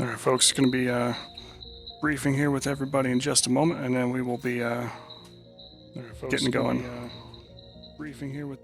All right, folks, going to be briefing here with everybody in just a moment, and then we will be getting going. Briefing here with.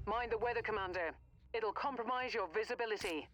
Mind the weather, Commander. It'll compromise your visibility.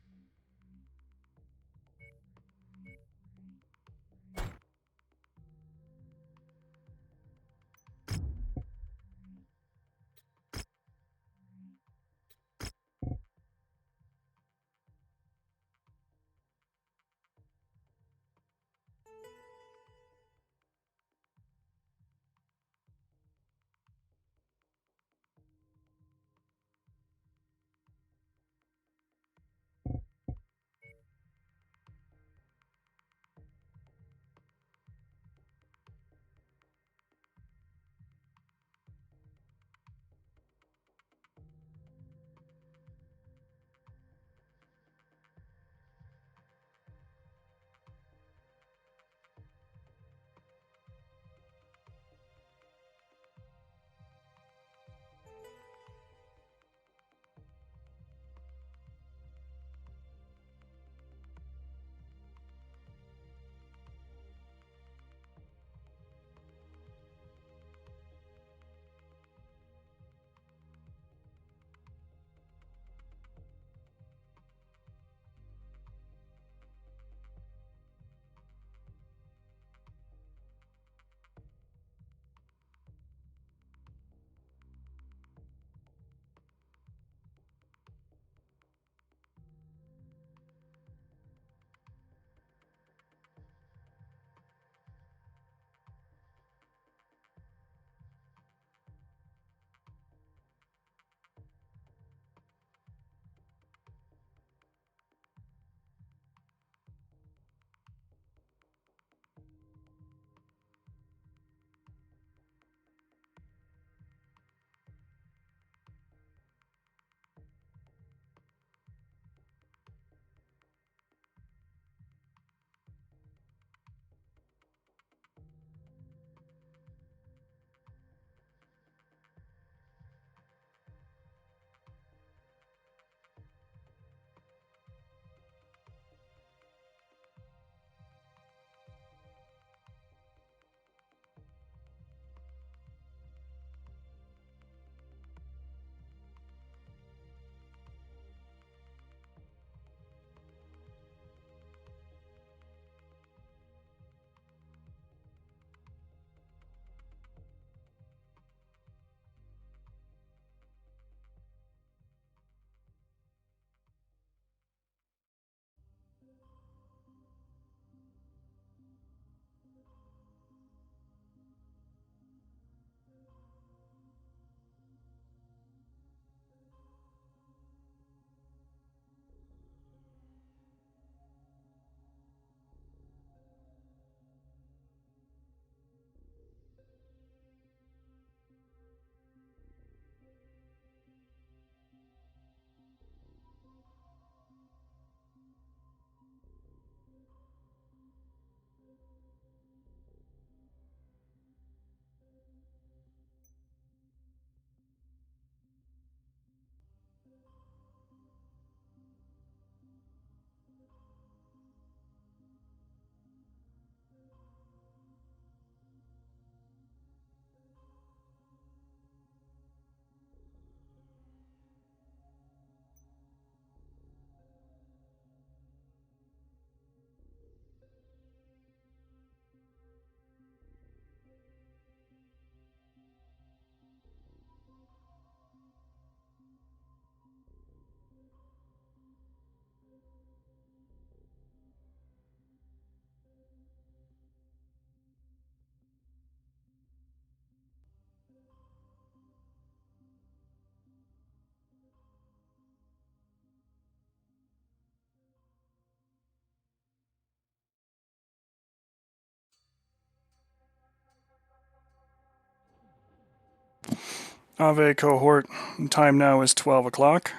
Ave cohort. Time now is 12 o'clock.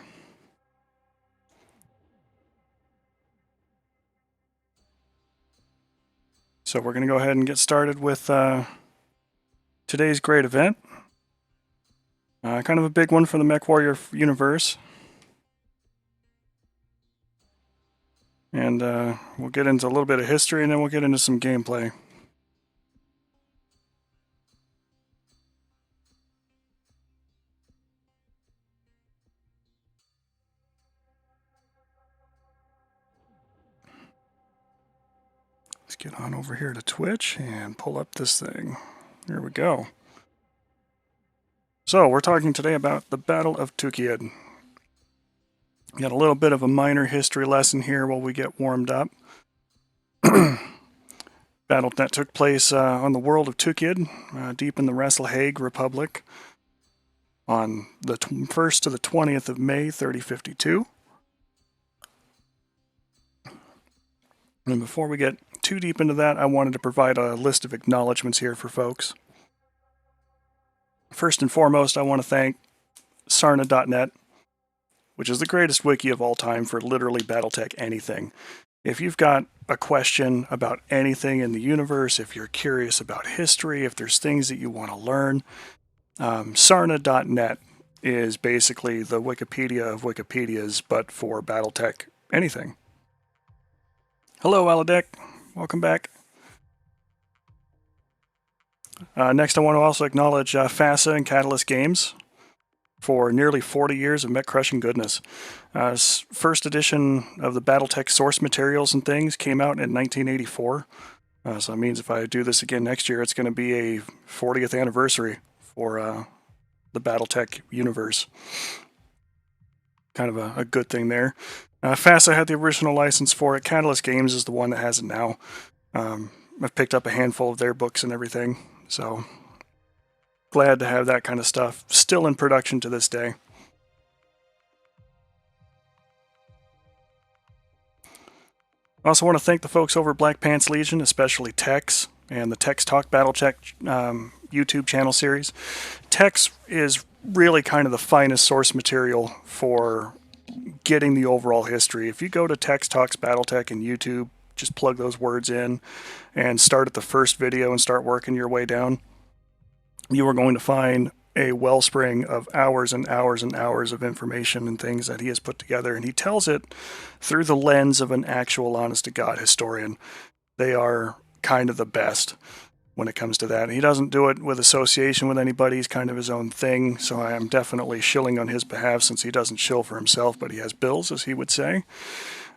So we're going to go ahead and get started with today's great event. Kind of a big one for the MechWarrior universe. And we'll get into a little bit of history and then we'll get into some gameplay. Let's get on over here to Twitch and pull up this thing. Here we go. So we're talking today about the Battle of Tukayyid. Got a little bit of a minor history lesson here while we get warmed up. Battle that took place on the world of Tukayyid, deep in the Wrestle-Hague Republic, on the 1st to the 20th of May, 3052. And before we get too deep into that, I wanted to provide a list of acknowledgements here for folks. First and foremost, I want to thank Sarna.net, which is the greatest wiki of all time for literally Battletech anything. If you've got a question about anything in the universe, if you're curious about history, if there's things that you want to learn, Sarna.net is basically the Wikipedia of Wikipedias, but for Battletech anything. Hello, Aladek. Welcome back. Next, I want to also acknowledge FASA and Catalyst Games for nearly 40 years of mech-crushing goodness. First edition of the Battletech source materials and things came out in 1984. So that means if I do this again next year, it's going to be a 40th anniversary for the Battletech universe. Kind of a good thing there. FASA had the original license for it. Catalyst Games is the one that has it now. I've picked up a handful of their books and everything, so glad to have that kind of stuff still in production to this day. I also want to thank the folks over at Black Pants Legion, especially Tex and the Tex Talk Battletech YouTube channel series. Tex is really kind of the finest source material for getting the overall history. If you go to Tex Talks Battletech and YouTube, just plug those words in and start at the first video and start working your way down, you are going to find a wellspring of hours and hours and hours of information and things that he has put together, and he tells it through the lens of an actual honest-to-God historian. They are kind of the best when it comes to that. He doesn't do it with association with anybody. He's kind of his own thing, so I am definitely shilling on his behalf since he doesn't shill for himself, but he has bills, as he would say.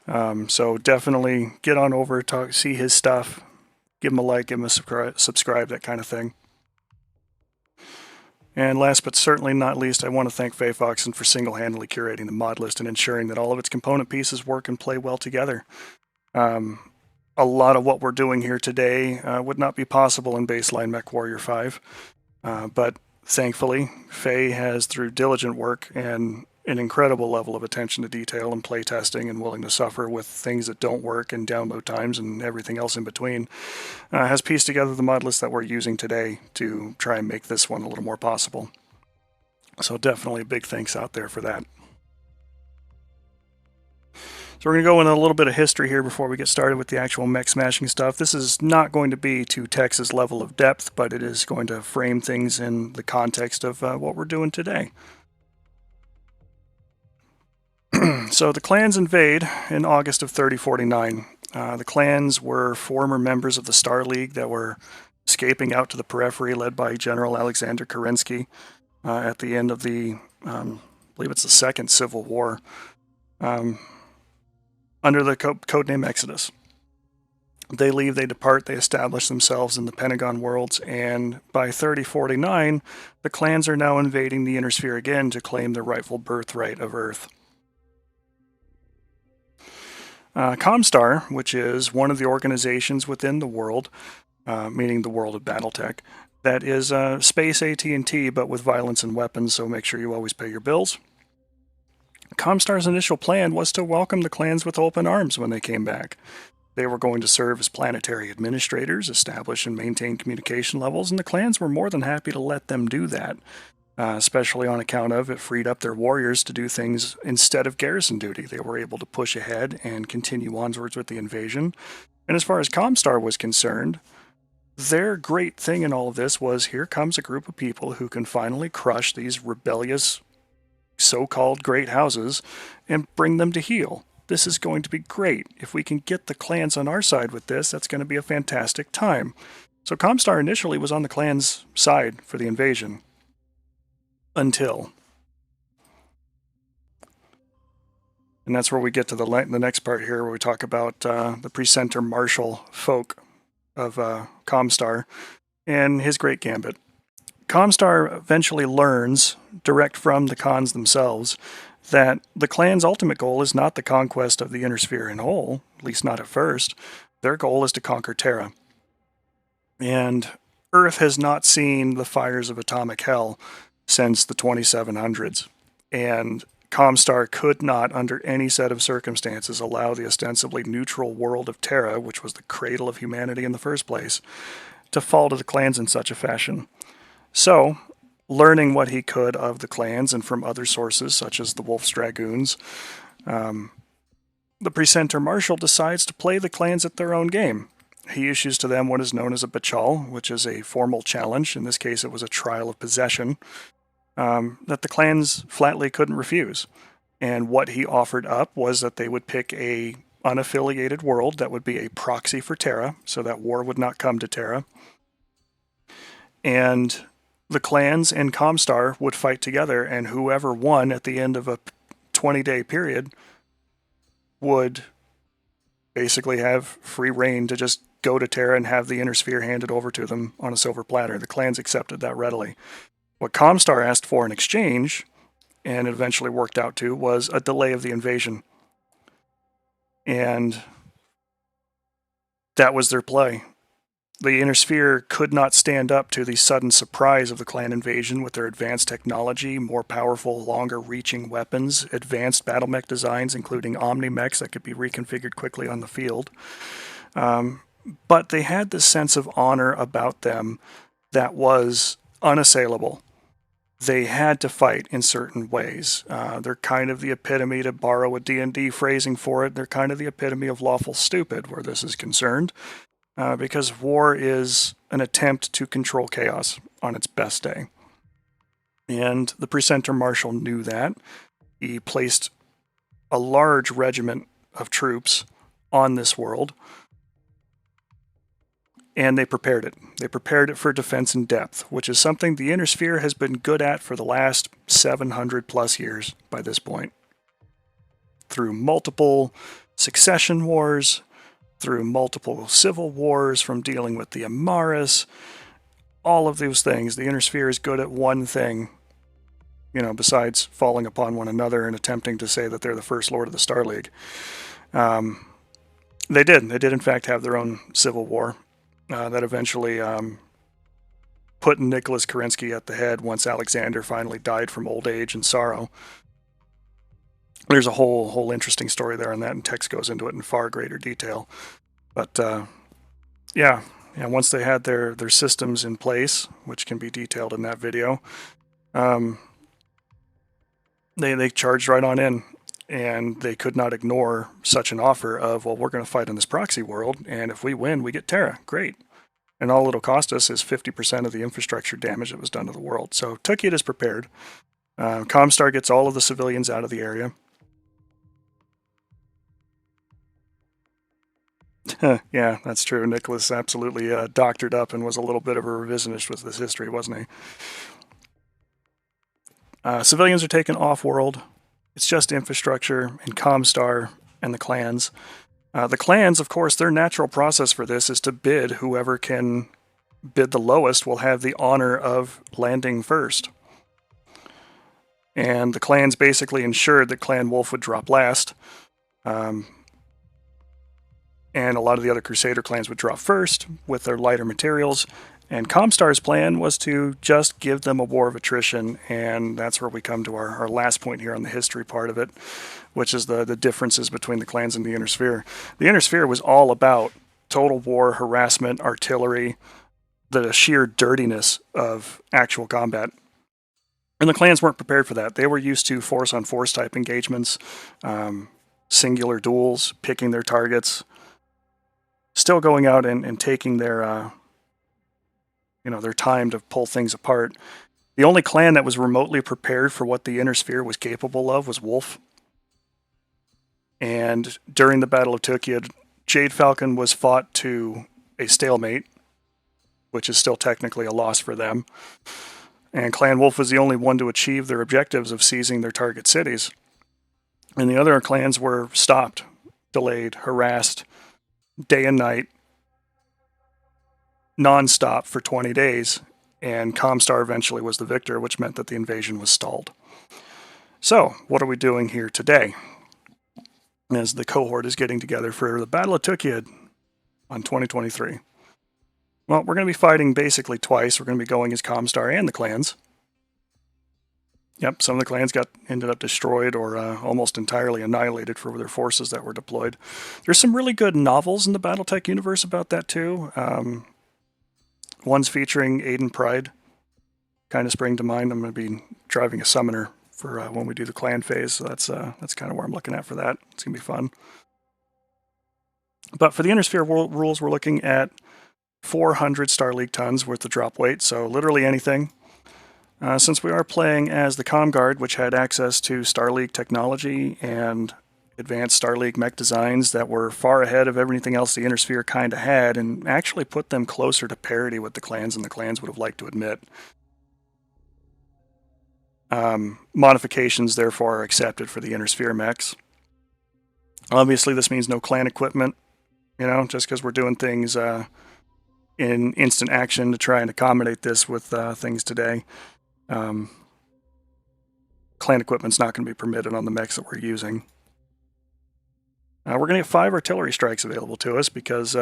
So definitely get on over, see his stuff, give him a like, give him a subscribe, that kind of thing. And last but certainly not least, I want to thank Fayfoxen for single-handedly curating the mod list and ensuring that all of its component pieces work and play well together. A lot of what we're doing here today would not be possible in baseline MechWarrior 5, but thankfully, Faye has, through diligent work and an incredible level of attention to detail and play testing and willing to suffer with things that don't work and download times and everything else in between, has pieced together the mod list that we're using today to try and make this one a little more possible. So definitely a big thanks out there for that. So we're going to go into a little bit of history here before we get started with the actual mech smashing stuff. This is not going to be to Tex's level of depth, but it is going to frame things in the context of what we're doing today. So the clans invade in August of 3049. The clans were former members of the Star League that were escaping out to the periphery, led by General Alexander Kerensky at the end of the, I believe it's the Second Civil War, under the codename Exodus. They leave, they depart, they establish themselves in the Pentagon worlds, and by 3049, the clans are now invading the Inner Sphere again to claim their rightful birthright of Earth. Comstar, which is one of the organizations within the world, meaning the world of Battletech, that is space AT&T but with violence and weapons, so make sure you always pay your bills. Comstar's initial plan was to welcome the clans with open arms when they came back. They were going to serve as planetary administrators, establish and maintain communication levels, and the clans were more than happy to let them do that. especially on account of it freed up their warriors to do things instead of garrison duty. They were able to push ahead and continue onwards with the invasion. And as far as Comstar was concerned, their great thing in all of this was here comes a group of people who can finally crush these rebellious so-called great houses and bring them to heel. This is going to be great. If we can get the clans on our side with this, that's going to be a fantastic time. So Comstar initially was on the clans' side for the invasion. Until. And that's where we get to the next part here, where we talk about the precentor marshal folk of Comstar and his great gambit. Comstar eventually learns, direct from the Khans themselves, that the clan's ultimate goal is not the conquest of the Inner Sphere in whole, at least not at first. Their goal is to conquer Terra. And Earth has not seen the fires of atomic hell since the 2700s. And Comstar could not, under any set of circumstances, allow the ostensibly neutral world of Terra, which was the cradle of humanity in the first place, to fall to the clans in such a fashion. So, learning what he could of the clans and from other sources, such as the Wolf's Dragoons, the precentor marshal decides to play the clans at their own game. He issues to them what is known as a bachal, which is a formal challenge. In this case, it was a trial of possession that the clans flatly couldn't refuse. And what he offered up was that they would pick a unaffiliated world that would be a proxy for Terra, so that war would not come to Terra. And the clans and Comstar would fight together, and whoever won at the end of a 20-day period would basically have free reign to just go to Terra and have the Inner Sphere handed over to them on a silver platter. The clans accepted that readily. What Comstar asked for in exchange, and it eventually worked out to, was a delay of the invasion. And that was their play. The Inner Sphere could not stand up to the sudden surprise of the clan invasion with their advanced technology, more powerful, longer-reaching weapons, advanced battle mech designs, including omni-mechs that could be reconfigured quickly on the field. But they had this sense of honor about them that was unassailable. They had to fight in certain ways. They're kind of the epitome, to borrow a D&D phrasing for it, they're kind of the epitome of lawful stupid where this is concerned. Because war is an attempt to control chaos on its best day. And the precentor marshal knew that. He placed a large regiment of troops on this world, and they prepared it. They prepared it for defense in depth, which is something the Inner Sphere has been good at for the last 700 plus years by this point. Through multiple succession wars, through multiple civil wars, from dealing with the Amaris, all of those things. The Inner Sphere is good at one thing, besides falling upon one another and attempting to say that they're the first Lord of the Star League. They did in fact have their own civil war that eventually put Nicholas Kerensky at the head once Alexander finally died from old age and sorrow. There's a whole interesting story there on that, and text goes into it in far greater detail. But once they had their systems in place, which can be detailed in that video, they charged right on in, and they could not ignore such an offer of, well, we're going to fight in this proxy world, and if we win, we get Terra. Great. And all it'll cost us is 50% of the infrastructure damage that was done to the world. So Tukayyid is prepared. Comstar gets all of the civilians out of the area. Yeah, that's true. Nicholas absolutely doctored up and was a little bit of a revisionist with this history, wasn't he? Civilians are taken off-world. It's just infrastructure and Comstar and the clans. The clans, of course, their natural process for this is to bid. Whoever can bid the lowest will have the honor of landing first. And the clans basically ensured that Clan Wolf would drop last. And a lot of the other Crusader clans would drop first with their lighter materials. And Comstar's plan was to just give them a war of attrition, and that's where we come to our last point here on the history part of it, which is the differences between the clans and the Inner Sphere. The Inner Sphere was all about total war, harassment, artillery, the sheer dirtiness of actual combat. And the clans weren't prepared for that. They were used to force-on-force type engagements, singular duels, picking their targets, still going out and taking their their time to pull things apart. The only clan that was remotely prepared for what the Inner Sphere was capable of was Wolf. And during the Battle of Tukayyid, Jade Falcon was fought to a stalemate, which is still technically a loss for them. And Clan Wolf was the only one to achieve their objectives of seizing their target cities. And the other clans were stopped, delayed, harassed, day and night, non-stop for 20 days, and Comstar eventually was the victor, which meant that the invasion was stalled. So, what are we doing here today? As the cohort is getting together for the Battle of Tukayyid on 2023. Well, we're going to be fighting basically twice. We're going to be going as Comstar and the clans. Yep, some of the clans ended up destroyed or almost entirely annihilated for their forces that were deployed. There's some really good novels in the Battletech universe about that too. One's featuring Aiden Pride kind of spring to mind. I'm going to be driving a summoner for when we do the clan phase, so that's kind of where I'm looking at for that. It's going to be fun. But for the Inner Sphere rules, we're looking at 400 Star League tons worth of drop weight, so literally anything. Since we are playing as the Com Guard, which had access to Star League technology and advanced Star League mech designs that were far ahead of everything else the Inner Sphere kind of had, and actually put them closer to parity with the clans than the clans would have liked to admit. Modifications, therefore, are accepted for the Inner Sphere mechs. Obviously, this means no clan equipment, just because we're doing things in instant action to try and accommodate this with things today. Clan equipment's not going to be permitted on the mechs that we're using. We're going to get 5 artillery strikes available to us because,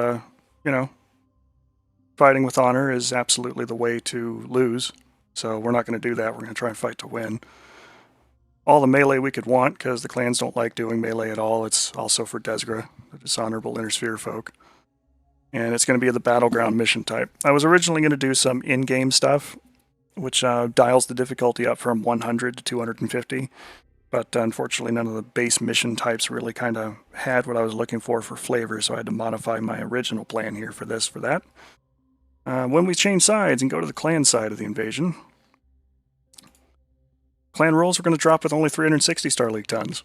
fighting with honor is absolutely the way to lose. So we're not going to do that. We're going to try and fight to win. All the melee we could want, because the clans don't like doing melee at all. It's also for Desgra, the dishonorable Inner Sphere folk. And it's going to be the battleground mission type. I was originally going to do some in-game stuff, which dials the difficulty up from 100 to 250. But unfortunately, none of the base mission types really kind of had what I was looking for flavor, so I had to modify my original plan here for that. When we change sides and go to the clan side of the invasion, clan rules we're going to drop with only 360 Star League tons.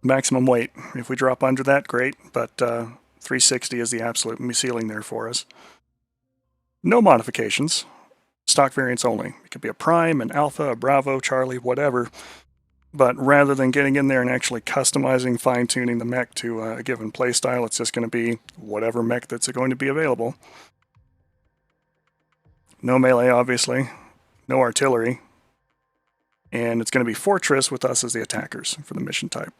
Maximum weight. If we drop under that, great, but 360 is the absolute ceiling there for us. No modifications. Stock variants only. It could be a Prime, an Alpha, a Bravo, Charlie, whatever. But rather than getting in there and actually customizing, fine-tuning the mech to a given playstyle, it's just going to be whatever mech that's going to be available. No melee, obviously. No artillery. And it's going to be Fortress with us as the attackers for the mission type.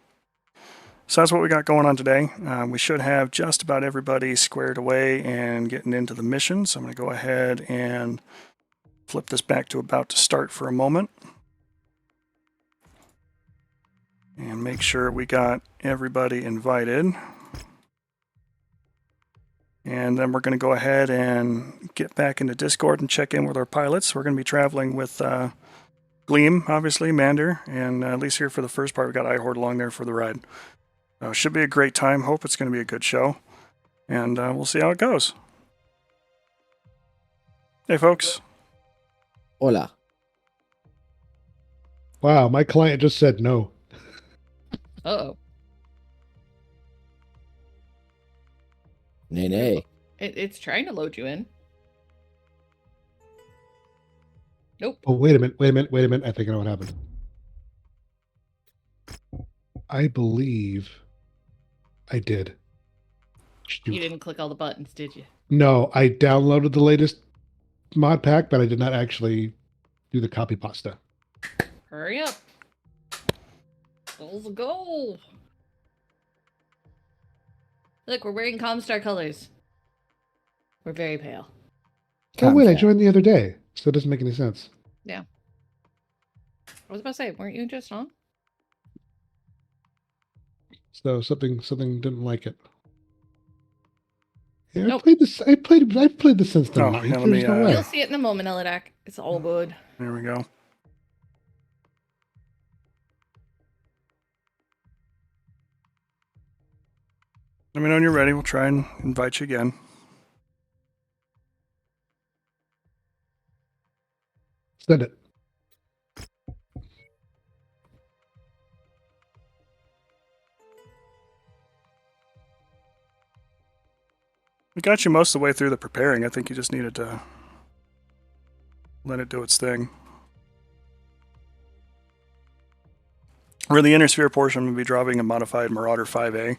So that's what we got going on today. We should have just about everybody squared away and getting into the mission. So I'm going to go ahead and flip this back to about to start for a moment. And make sure we got everybody invited. And then we're going to go ahead and get back into Discord and check in with our pilots. We're going to be traveling with Gleam, obviously, Mander, and at least here for the first part, we got iHorde along there for the ride. Should be a great time. Hope it's going to be a good show. And we'll see how it goes. Hey, folks. Hola. Wow, my client just said no. Uh-oh. Nay. It's trying to load you in. Nope. Oh, wait a minute. I think I know what happened. I believe I did. Shoot. You didn't click all the buttons, did you? No, I downloaded the latest mod pack, but I did not actually do the copy pasta. Hurry up. Goal's a goal. Look, we're wearing Comstar colors. We're very pale. Oh, wait, I joined the other day, so it doesn't make any sense. Yeah. I was about to say, weren't you just on? So something didn't like it. Yeah, Nope. I've played this since the Oh, 9th. yeah, let me, There's no way. You'll see it in a moment, Elidak. It's all good. There we go. Let me know when you're ready. We'll try and invite you again. Send it. We got you most of the way through the preparing. I think you just needed to let it do its thing. We're in the inner sphere portion. We'll be dropping a modified Marauder 5A.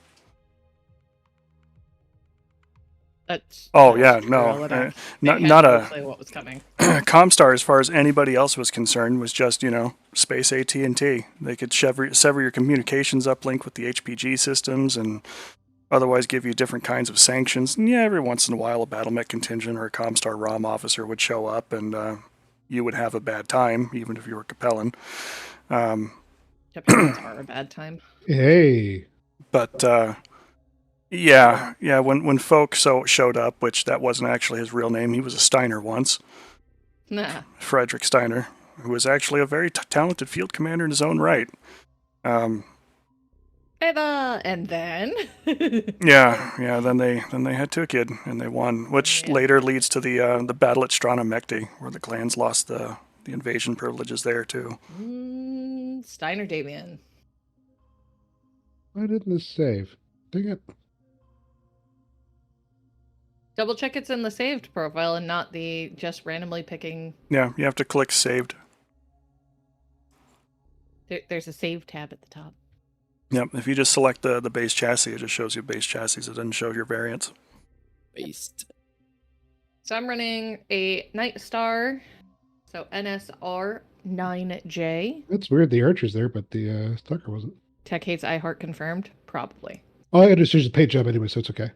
That's. Oh, that's yeah, true, no. Elidak. Not They not had a... to say what was coming. Comstar, as far as anybody else was concerned, was just, space AT&T. They could sever your communications uplink with the HPG systems and otherwise give you different kinds of sanctions. And yeah, every once in a while a BattleMech contingent or a Comstar ROM officer would show up and you would have a bad time, even if you were Capellan. Capellans are a bad time. Hey. But yeah, when folk showed up, which that wasn't actually his real name, he was a Steiner once. Nah. Frederick Steiner, who was actually a very talented field commander in his own right. And then. Yeah. Then they had Tukayyid and they won, which later leads to the battle at Strana Mekti, where the clans lost the invasion privileges there too. Steiner Damien. Why didn't this save? Dang it. Double check it's in the saved profile and not the just randomly picking. Yeah, you have to click saved. There's a save tab at the top. Yep, if you just select the base chassis, it just shows you base chassis. It doesn't show your variants. Based. So I'm running a Night Star, so NSR 9J. That's weird. The Archer's there, but the Stalker wasn't. Tech hates iHeart confirmed? Probably. Oh, I just used the page job anyway, so it's okay.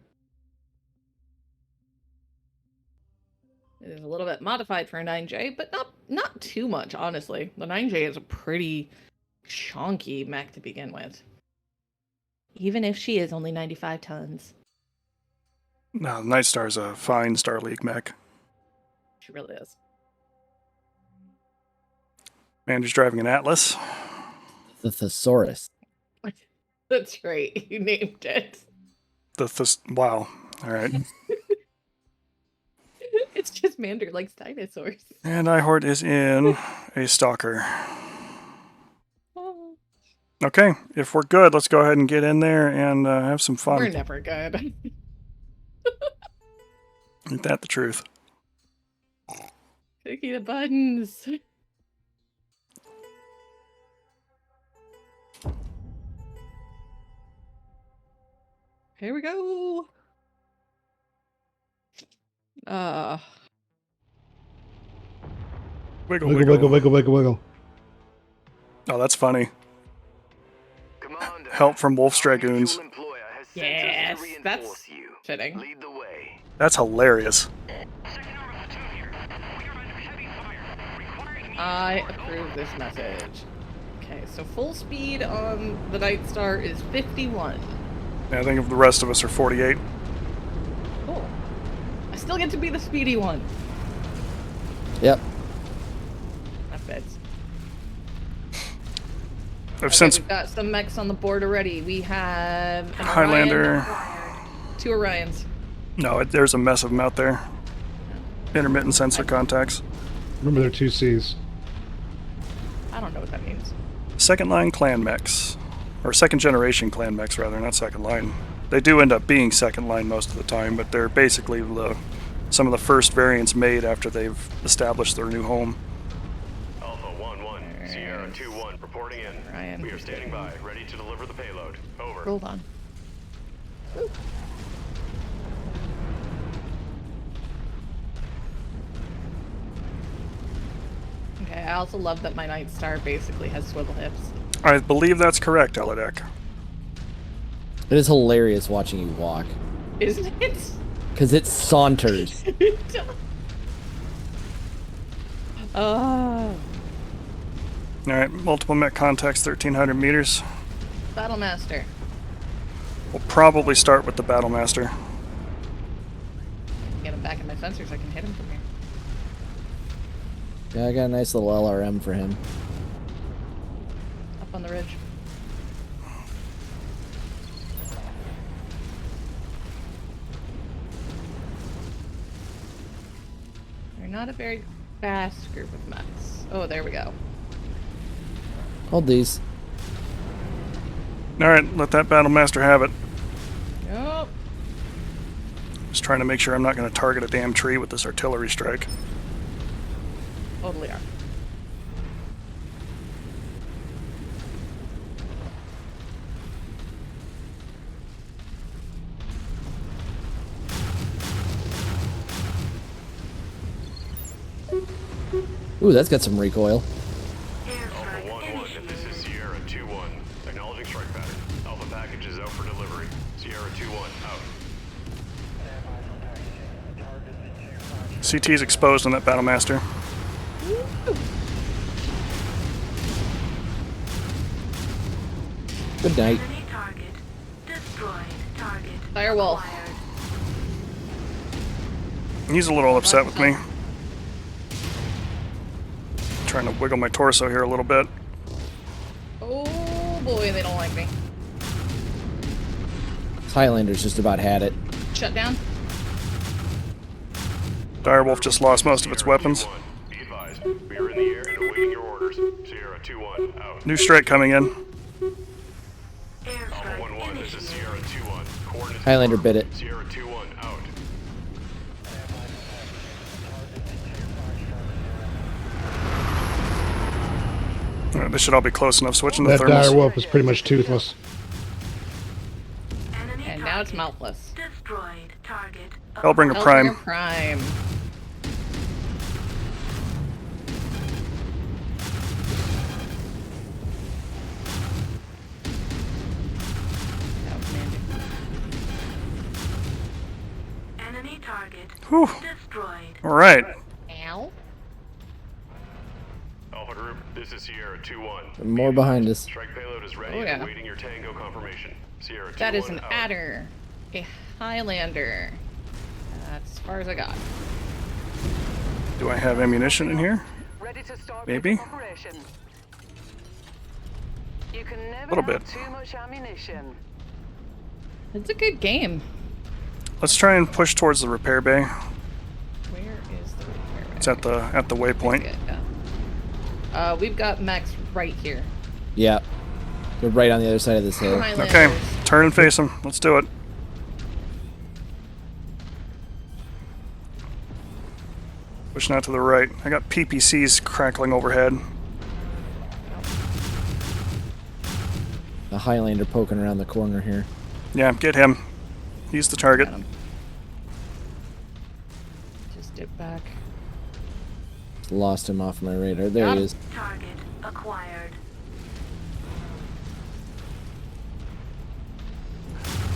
It is a little bit modified for a 9J, but not too much, honestly. The 9J is a pretty chonky mech to begin with. Even if she is only 95 tons. No, Night Star's a fine Star League mech. She really is. Man who's driving an Atlas. The Thesaurus. That's right. You named it. Wow. All right. It's just Mander likes dinosaurs. And iHort is in a Stalker. Oh. Okay, if we're good, let's go ahead and get in there and have some fun. We're never good. Ain't that the truth? Clicking the buttons. Here we go. Wiggle, Wiggle, wiggle. wiggle, wiggle, wiggle, wiggle. Oh, that's funny. Commander, Help from Wolf's our Dragoons. mutual employer has sent Yes, us to reinforce that's you. fitting. Lead the way. That's hilarious. I approve this message. Okay, so full speed on the Night Star is 51. Yeah, I think if the rest of us are 48. Cool. I still get to be the speedy one. Yep. That fits. I've since We've got some mechs on the board already. We have an Highlander. Orion, 2 Orions. No, there's a mess of them out there. Intermittent sensor contacts. Remember, there are 2 C's. I don't know what that means. Second line clan mechs. Or second generation clan mechs, rather, not second line. They do end up being second line most of the time, but they're basically some of the first variants made after they've established their new home. Alpha 1-1, Sierra 2-1, reporting in. Ryan. We are standing by, ready to deliver the payload. Over. Hold on. Ooh. Okay, I also love that my Night Star basically has swivel hips. I believe that's correct, Elodek. It is hilarious watching you walk. Isn't it? Because it saunters. Oh. Alright, multiple mech contacts, 1,300 meters. Battlemaster. We'll probably start with the Battlemaster. back in my sensors, I can hit him from here. Yeah, I got a nice little LRM for him. Up on the ridge. They're not a very fast group of mechs. Oh, there we go. Hold these. Alright, let that Battlemaster have it. Yup. Just trying to make sure I'm not going to target a damn tree with this artillery strike. Totally are. Ooh, that's got some recoil. Alpha 1-1, this is Sierra 2-1. Acknowledging strike pattern. Alpha package is out for delivery. Sierra 2-1, out. CT's exposed on that Battlemaster. Good night. Enemy target destroyed. Target Firewall. acquired. He's a little upset with me. Trying to wiggle my torso here a little bit. Oh boy, they don't like me. Highlander's just about had it. Shut down. Direwolf just lost most of its weapons. Be advised, we are in the air and awaiting your orders. Sierra 2-1, out. New strike coming in. Alpha Airstrike 1-1, this is initiated. Sierra 2-1. Coordinates Highlander confirmed. bit it. Sierra 2-1, out. Alright, this should all be close enough. Switching to That thermals. direwolf is pretty much toothless. Enemy And now it's target mouthless. destroyed. Target Hellbringer Hellbringer Prime. Prime. Outstanding. Enemy target Whew. destroyed. Alright. Ow. Alpha group, this is Sierra 2-1. More behind us. Strike payload is ready Oh, yeah. and awaiting your tango confirmation. Sierra 2-1, That is an out. adder. A Highlander. That's as far as I got. Do I have ammunition in here? Ready to start Maybe. pickup operation. You can never Little have bit. too much ammunition. It's a good game. Let's try and push towards the repair bay. Where is the repair bay? It's at the waypoint. Good, yeah. We've got mechs right here. Yeah. They're right on the other side of this hill. Highlanders. Okay, turn and face them. Let's do it. Pushing out to the right. I got PPCs crackling overhead. The Highlander poking around the corner here. Yeah, get him. He's the target. Got him. Just dip back. Lost him off my radar. There Got he him. is. Target acquired.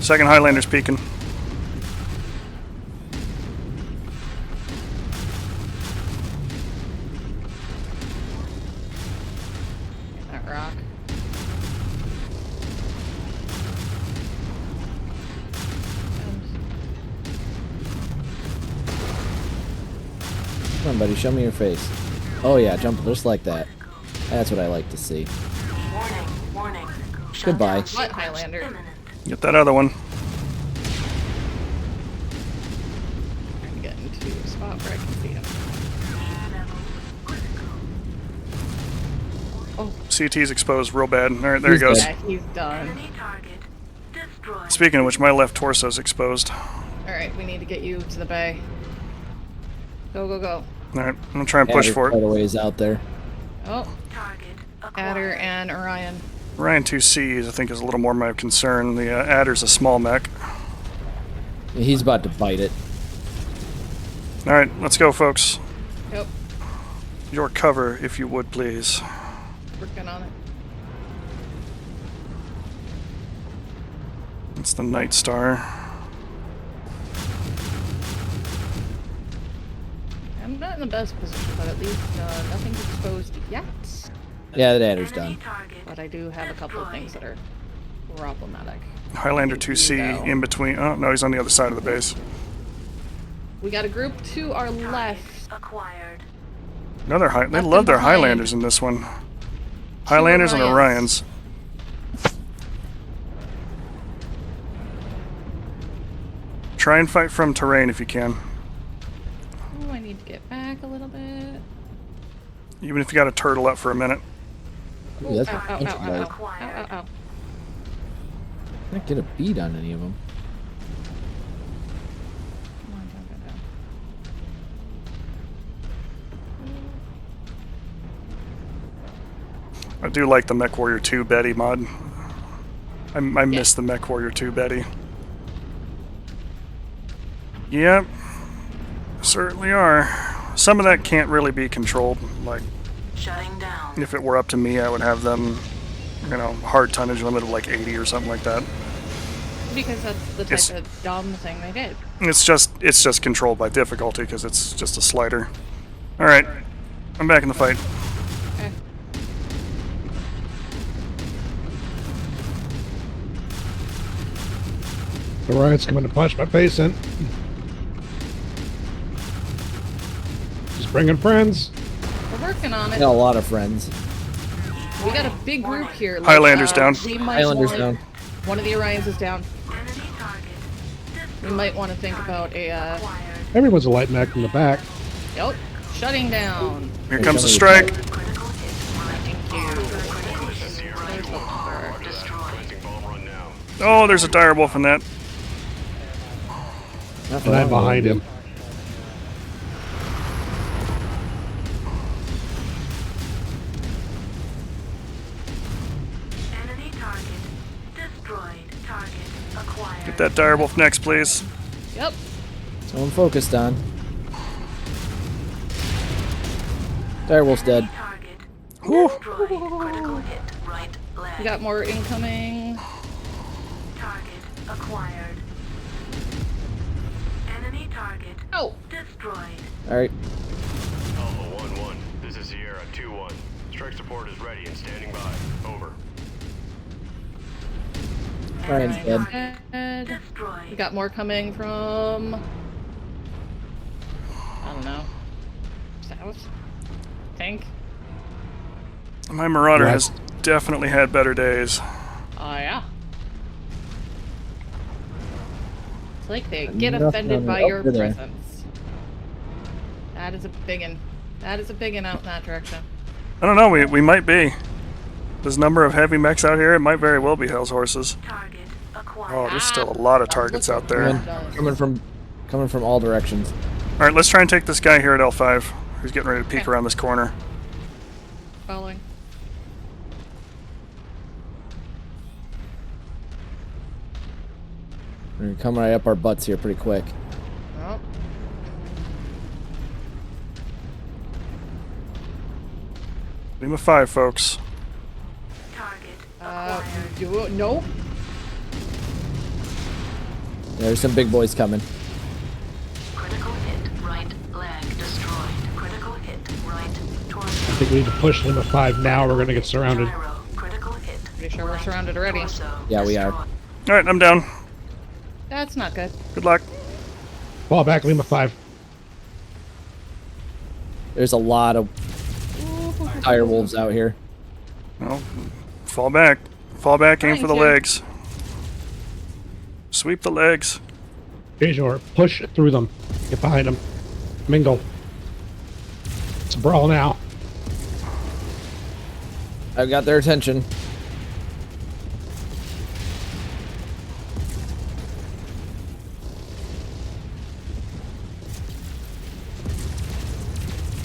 Second Highlander's peeking. That rock. Come on, buddy. Show me your face. Oh, yeah. Jump just like that. That's what I like to see. Warning. Warning. Goodbye. Shutdown What sequence Highlander? imminent. Get that other one. Trying to get into a spot where I can see him. Level critical. Oh, CT's exposed real bad. Alright, there he He's goes. dead. yeah, he's done. Enemy target destroyed. Speaking of which, my left torso's exposed. Alright, we need to get you to the bay. Go, go, go. Alright, I'm gonna try and push Adder for quite it. a ways out there. Oh, Target Adder acquired. and Orion. Ryan 2C, I think, is a little more my concern. The Adder's a small mech. He's about to bite it. Alright, let's go, folks. Yep, Your cover, if you would, please. working on it. It's the Night Star. I'm not in the best position, but at least nothing's exposed yet. Yeah, that adder's Enemy done. target But I do have a couple of things that are problematic. Highlander Here you 2C go. in between. Oh, no, he's on the other side of the base. We got a group to our left. Acquired. Another high. They Left love and their behind. Highlanders in this one. Highlanders and Orions. Orions. Try and fight from terrain if you can. Oh, I need to get back a little bit. Even if you got to turtle up for a minute. Ooh, that's Ow, a ow, bunch ow, of ow, guys. ow, ow, ow, ow. Can't get a beat on any of them. Come on, go, go, go. I do like the Mech Warrior 2 Betty mod. I miss the Mech Warrior 2 Betty. Yep. Certainly are. Some of that can't really be controlled. Like, Shutting down. if it were up to me, I would have them, you know, hard tonnage limit of like 80 or something like that. Because that's the type Yes. of dumb thing they did. It's just controlled by difficulty because it's just a slider. All right, I'm back in the fight. Okay. The riot's coming to punch my face in. Just bringing friends. We're working on I it. got a lot of friends. We got a big group here. Like, Highlanders down. We might Highlanders want- down. One of the Orions is down. Enemy target. We might want to think about a, Acquired. Everyone's a light mech in the back. Yep, shutting down. Here comes the strike. Critical hit. Thank you. Critical This is hit. Sierra Right 2-1. over. Roger that. Destroyed. Commencing bomb run now. Oh, there's a direwolf in that. Not for And I'm long, behind though. him. Enemy target. Destroyed. Target acquired. Get that direwolf next, please. Yep. So I'm focused on. Direwolf's dead. Target. Whew. Destroyed. Critical hit. Right leg. We got more incoming. Target acquired. Enemy target Oh, destroyed. Alright. Alpha 1-1. This is Sierra 2-1. Strike support is ready and standing by. Over. Ryan's dead. dead. Destroyed. We got more coming from. I don't know. South? Think? My Marauder Right. has definitely had better days. Oh, yeah. It's like they get Nothing offended on by the- your over there. presence. That is a biggin. That is a biggin out in that direction. I don't know. We might be. There's a number of heavy mechs out here. It might very well be Hell's Horses. Target acquired. Oh, there's still a lot of targets out there. Coming from all directions. All right, let's try and take this guy here at L5. Who's getting ready to peek Okay. around this corner. Following. We're gonna come right up our butts here pretty quick. Oh. Lima 5, folks. Target acquired. No. There's some big boys coming. Critical hit. Right leg destroyed. Critical hit. Right torso. I think we need to push Lima 5 now. We're going to get surrounded. Gyro. Critical hit. Pretty sure we're surrounded already. Torso Yeah, we are. destroyed. All right, I'm down. That's not good. Good luck. Fall back, Lima 5. There's a lot of dire wolves out here. Well, fall back. Fall back, aim Trying for the to. legs. Sweep the legs. Jajor, push through them. Get behind them. Mingle. It's a brawl now. I've got their attention.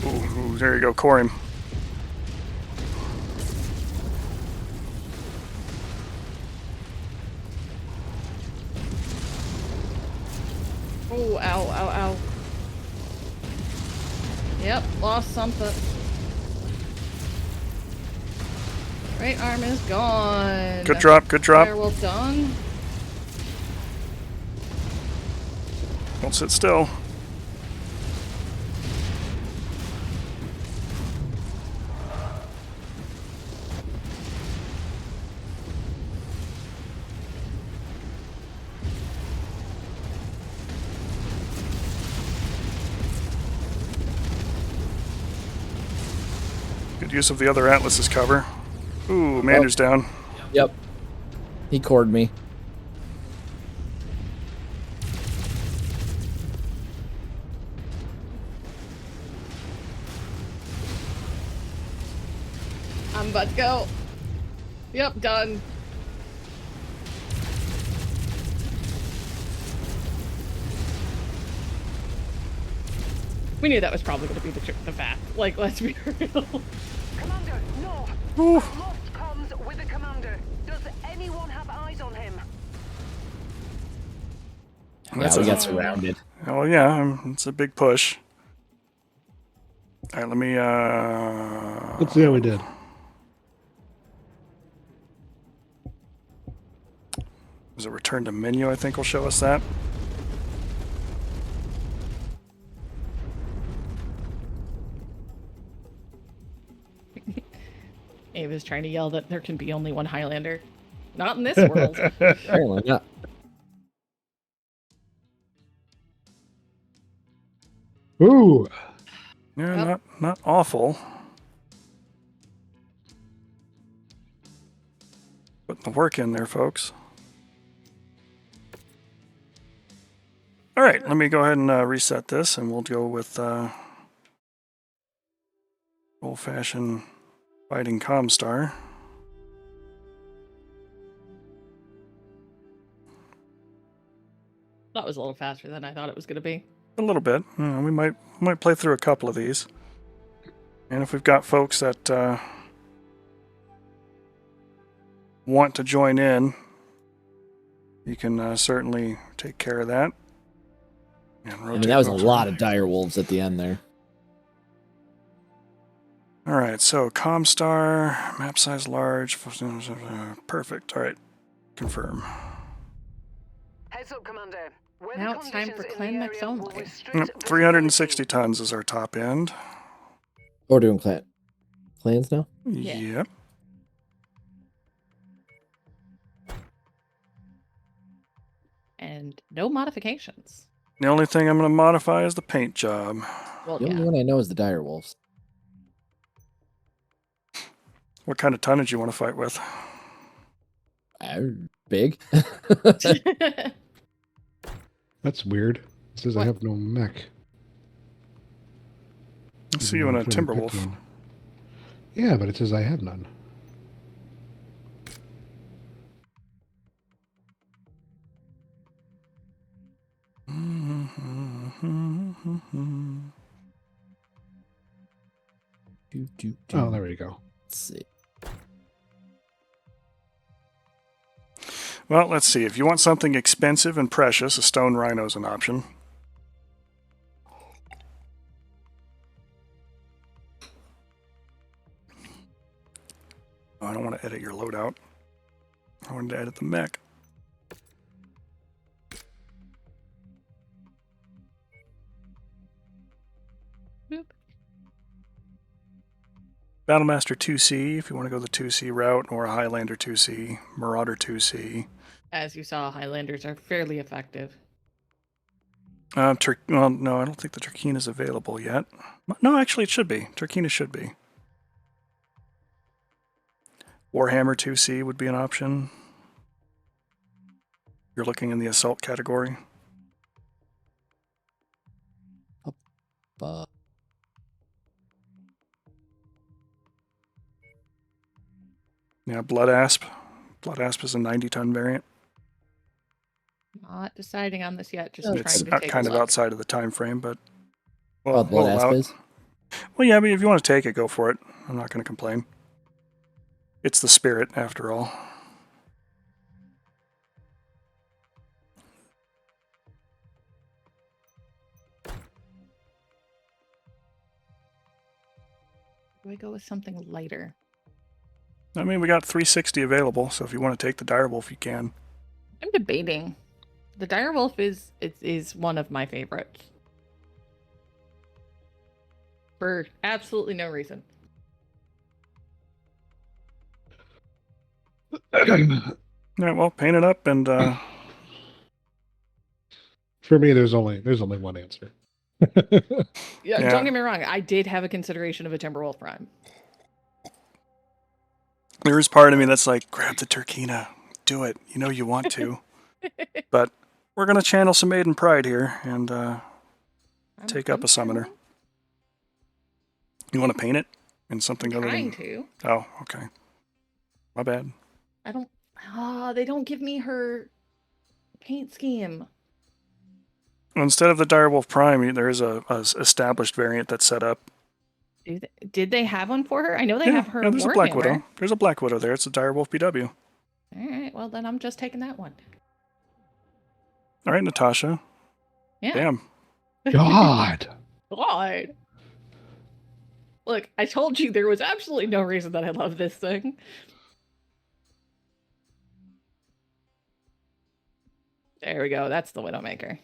Ooh, there you go, core him. Oh, ow, ow, ow. Yep, lost something. Right arm is gone. Good drop, good drop. Firewolf done. Don't sit still. Good use of the other Atlas's cover. Ooh, Mander's down. Yep. He cored me. I'm about to go. Yep, done. We knew that was probably going to be the fact. Like, let's be real. Commander, no. Ooh. Lost comms with the commander. Does anyone have eyes on him? Yeah, we got surrounded. Oh yeah, it's a big push. All right, let me. Let's see how we did. Was it return to menu? I think will show us that. Ava's trying to yell that there can be only one Highlander. Not in this world. Apparently not. Ooh. Yeah, Yep. not awful. Putting the work in there, folks. All right, let me go ahead and reset this, and we'll go with old-fashioned fighting Comstar. That was a little faster than I thought it was going to be. A little bit. We might play through a couple of these, and if we've got folks that want to join in, you can certainly take care of that. And I mean, that was a lot of dire wolves at the end there. All right, so Comstar, map size large, perfect. All right, confirm. Heads up, Commander. Weather Now it's time for conditions in clan the mix area will only. restrict 360 visibility. tons is our top end. We're doing clans now? Yeah. Yep. And no modifications. The only thing I'm going to modify is the paint job. Well, The yeah. only one I know is the dire wolves. What kind of tonnage you want to fight with? Big. That's weird. It says I What? have no mech. I see you in a I've never picked Timberwolf. one. Yeah, but it says I have none. Oh, there we go. Let's see. Well, let's see. If you want something expensive and precious, a stone rhino is an option. Oh, I don't want to edit your loadout. I wanted to edit the mech. Boop. Battlemaster 2C, if you want to go the 2C route, or a Highlander 2C, Marauder 2C. As you saw, Highlanders are fairly effective. Well, no, I don't think the Turkina is available yet. No, actually, it should be. Turkina should be. Warhammer 2C would be an option. You're looking in the assault category. Yeah, Blood Asp. Blood Asp is a 90-ton variant. Not deciding on this yet. Just It's trying to take kind a of look. outside of the time frame, but Oh, Blood allow Asp it. is? Well, yeah, but if you want to take it, go for it. I'm not going to complain. It's the spirit, after all. Do I go with something lighter? I mean, we got 360 available, so if you want to take the Direwolf, you can. I'm debating. The Direwolf is one of my favorites. For absolutely no reason. All right, well, paint it up and For me, there's only one answer. Yeah, Yeah. don't get me wrong. I did have a consideration of a Timberwolf Prime. There is part of me that's like, grab the Turkina. Do it. You know you want to. But we're going to channel some Maiden Pride here and take up a summoner. You want to paint it in something other Trying than... to. Oh, okay. My bad. I don't. They don't give me her paint scheme. Well, instead of the Direwolf Prime, there is a established variant that's set up. Did they have one for her? I know they have her. Yeah, there's a Black Warhammer. Widow. There's a Black Widow there. It's a Direwolf BW. All right. Well, then I'm just taking that one. All right, Natasha. Yeah. Damn. God. God. Look, I told you there was absolutely no reason that I love this thing. There we go. That's the Widowmaker.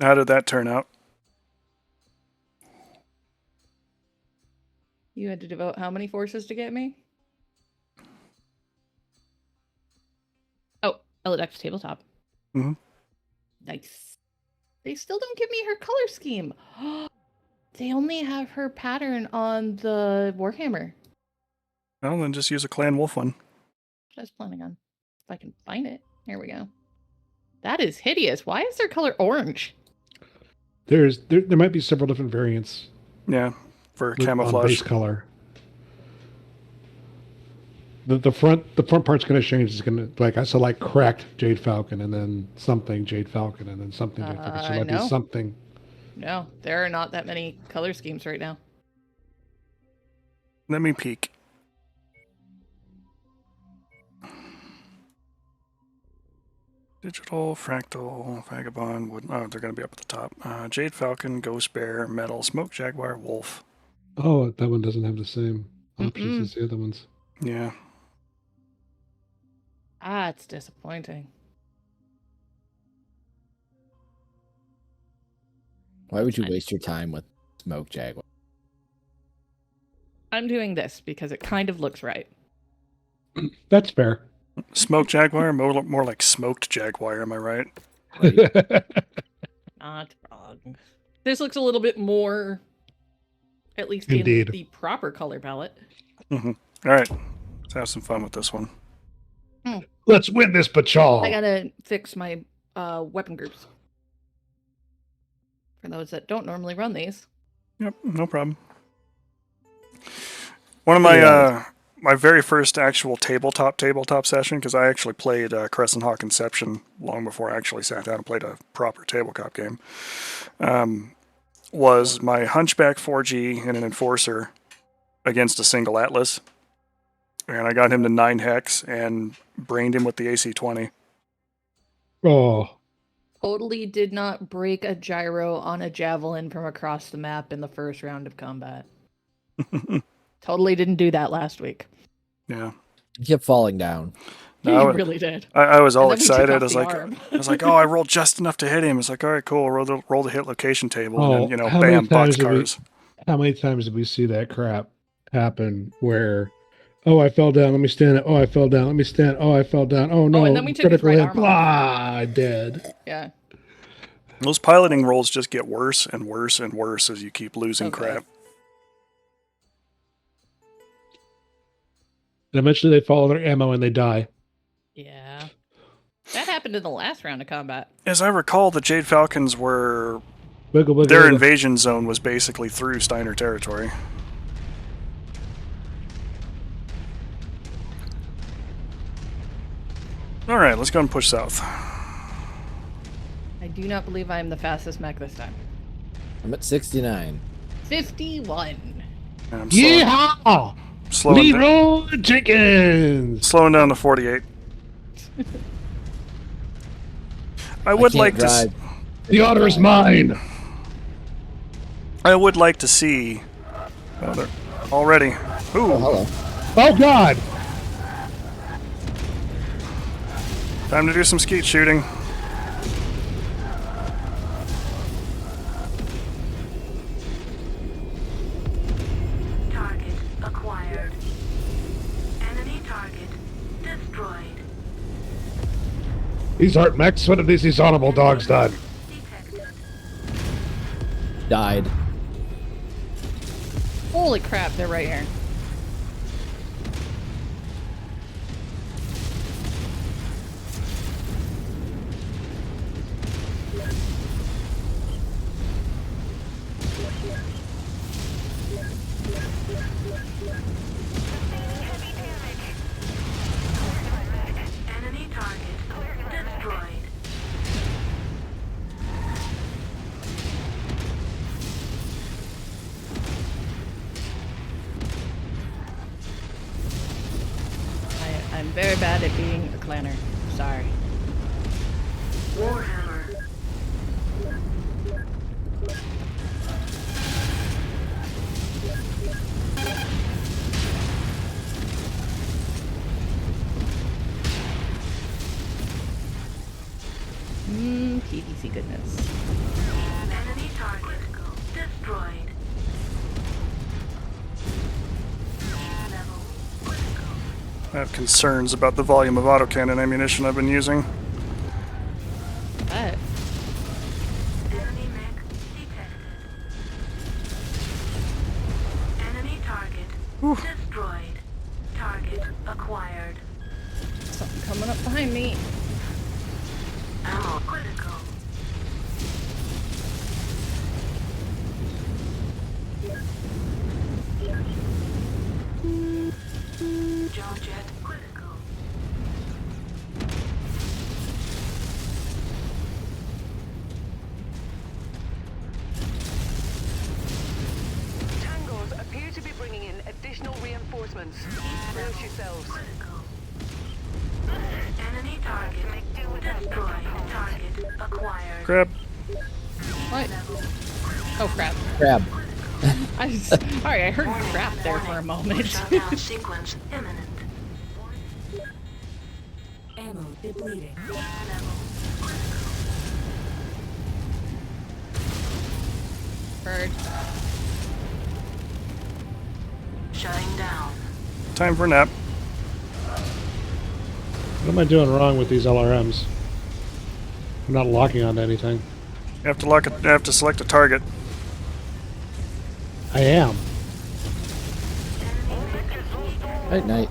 How did that turn out? You had to devote how many forces to get me? Oh, Elodex tabletop. Mm-hmm. Nice. They still don't give me her color scheme. They only have her pattern on the Warhammer. Well, then just use a Clan Wolf one. What I was planning on. If I can find it. Here we go. That is hideous. Why is their color orange? There might be several different variants. Yeah, for On camouflage. base color. The front part's going to change. It's going to like cracked Jade Falcon, and then something Jade Falcon, and then something Jade Falcon. So it might no. be something. No, there are not that many color schemes right now. Let me peek. Digital, Fractal, Vagabond, Wood. Oh, they're going to be up at the top. Jade Falcon, Ghost Bear, Metal, Smoke Jaguar, Wolf. Oh, that one doesn't have the same options as the other ones. Yeah. It's disappointing. Why would you waste your time with Smoke Jaguar? I'm doing this because it kind of looks right. That's fair. Smoke Jaguar, more like Smoked Jaguar, am I right? Not wrong. This looks a little bit more, at least Indeed. in the proper color palette. Mm-hmm. All right. Let's have some fun with this one. Let's win this patrol. I gotta fix my weapon groups. For those that don't normally run these. Yep, no problem. One of my my very first actual tabletop session, because I actually played Crescent Hawk Inception long before I actually sat down and played a proper tabletop game, was my Hunchback 4G and an Enforcer against a single Atlas. And I got him to 9 hex and brained him with the AC-20. Oh. Totally did not break a gyro on a javelin from across the map in the first round of combat. Totally didn't do that last week. Yeah. He kept falling down. No, He really did. I was all And then he took excited. off I was the like, arm. oh, I rolled just enough to hit him. It's like, all right, cool. Roll the hit location table, and then, how bam, many times boxcars. How many times did we see that crap happen where, oh, I fell down, let me stand up. Oh, I fell down, let me stand. Oh, I fell down. Oh, no. and then we took his critical right hit. arm Blah, dead. Yeah. Those piloting rolls just get worse and worse and worse as you keep losing Okay. crap. And eventually they follow their ammo and they die. Yeah. That happened in the last round of combat. As I recall, the Jade Falcons were... Wiggle, wiggle, Their wiggle. invasion zone was basically through Steiner territory. Alright, let's go and push south. I do not believe I am the fastest mech this time. I'm at 69. 51. And I'm Yeehaw! slowing, Leroy Jenkins! slowing down to 48. I would can't like to... drive. The honor is mine! I would like to see... Oh, they're already... Ooh, Oh, hello. Oh, God! time to do some skeet shooting. Target acquired. Enemy target destroyed. These aren't mechs. What have these honorable dogs done? Detected. Died. Holy crap, they're right here. Enemy target destroyed. I'm very bad at being a clanner. Sorry. Warhammer. PVC goodness. Enemy target destroyed. Level critical. I have concerns about the volume of autocannon ammunition I've been using. But Enemy mech detected. Enemy target destroyed. Target acquired. something coming up behind me. Ammo critical. Jump jet critical. Tangos appear to be bringing in additional reinforcements. Brace yourselves. Critical. Enemy target destroyed. Target acquired. Crap. What? Oh crap. Crab. Sorry, I heard crap there for a moment. Shutdown sequence imminent. Ammo depleting. Level Bird. shutting down. Time for a nap. What am I doing wrong with these LRMs? I'm not locking onto anything. You have to you have to select a target. I am. Night night.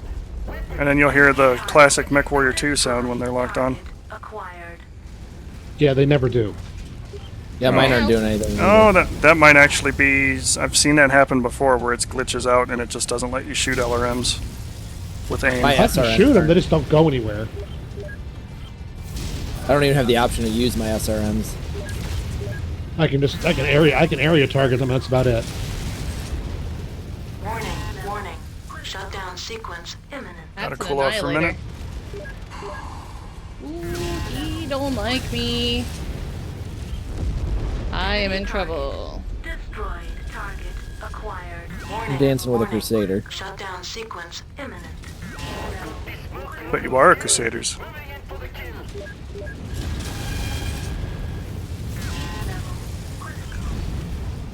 And then you'll hear the classic Mech Warrior 2 sound when they're locked on. Acquired. Yeah, they never do. Yeah, mine aren't doing anything. Oh, either. that might actually be... I've seen that happen before where it glitches out and it just doesn't let you shoot LRMs with aim. My I can SRMs shoot them, aren't. they just don't go anywhere. I don't even have the option to use my SRMs. I can area target them. That's about it. Warning, warning. Shutdown sequence imminent. Gotta That's an cool off for a minute. Ooh, he don't like me. I am in trouble. Destroyed. Target acquired. Warning, I'm dancing with a warning. Crusader. Shutdown sequence imminent. But you are Crusaders.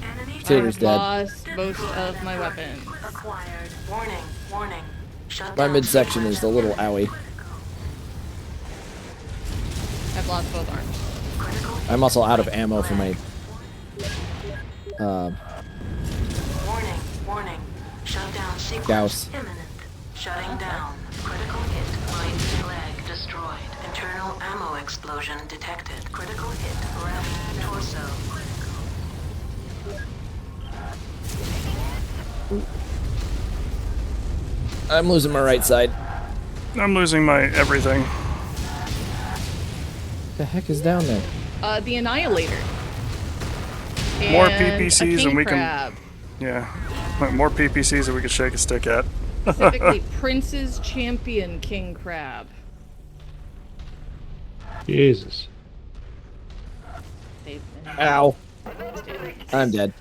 Enemy Crusader's I've dead. lost most of my weapons. acquired. Warning, warning. Shutdown My midsection is the little sequence owie. I've lost both arms. critical. I'm also out of ammo for my. Warning, warning. Shutdown sequence Gauss. imminent. Shutting down. Critical hit. Right flag destroyed. Internal ammo explosion detected. Critical hit. Left torso. I'm losing my right side. I'm losing my everything. The heck is down there? The Annihilator. More And a PPCs king and we can- crab. Yeah. More PPCs that we could shake a stick at. Specifically, Prince's Champion King Crab. Jesus. They've been Ow. devastated. I'm dead.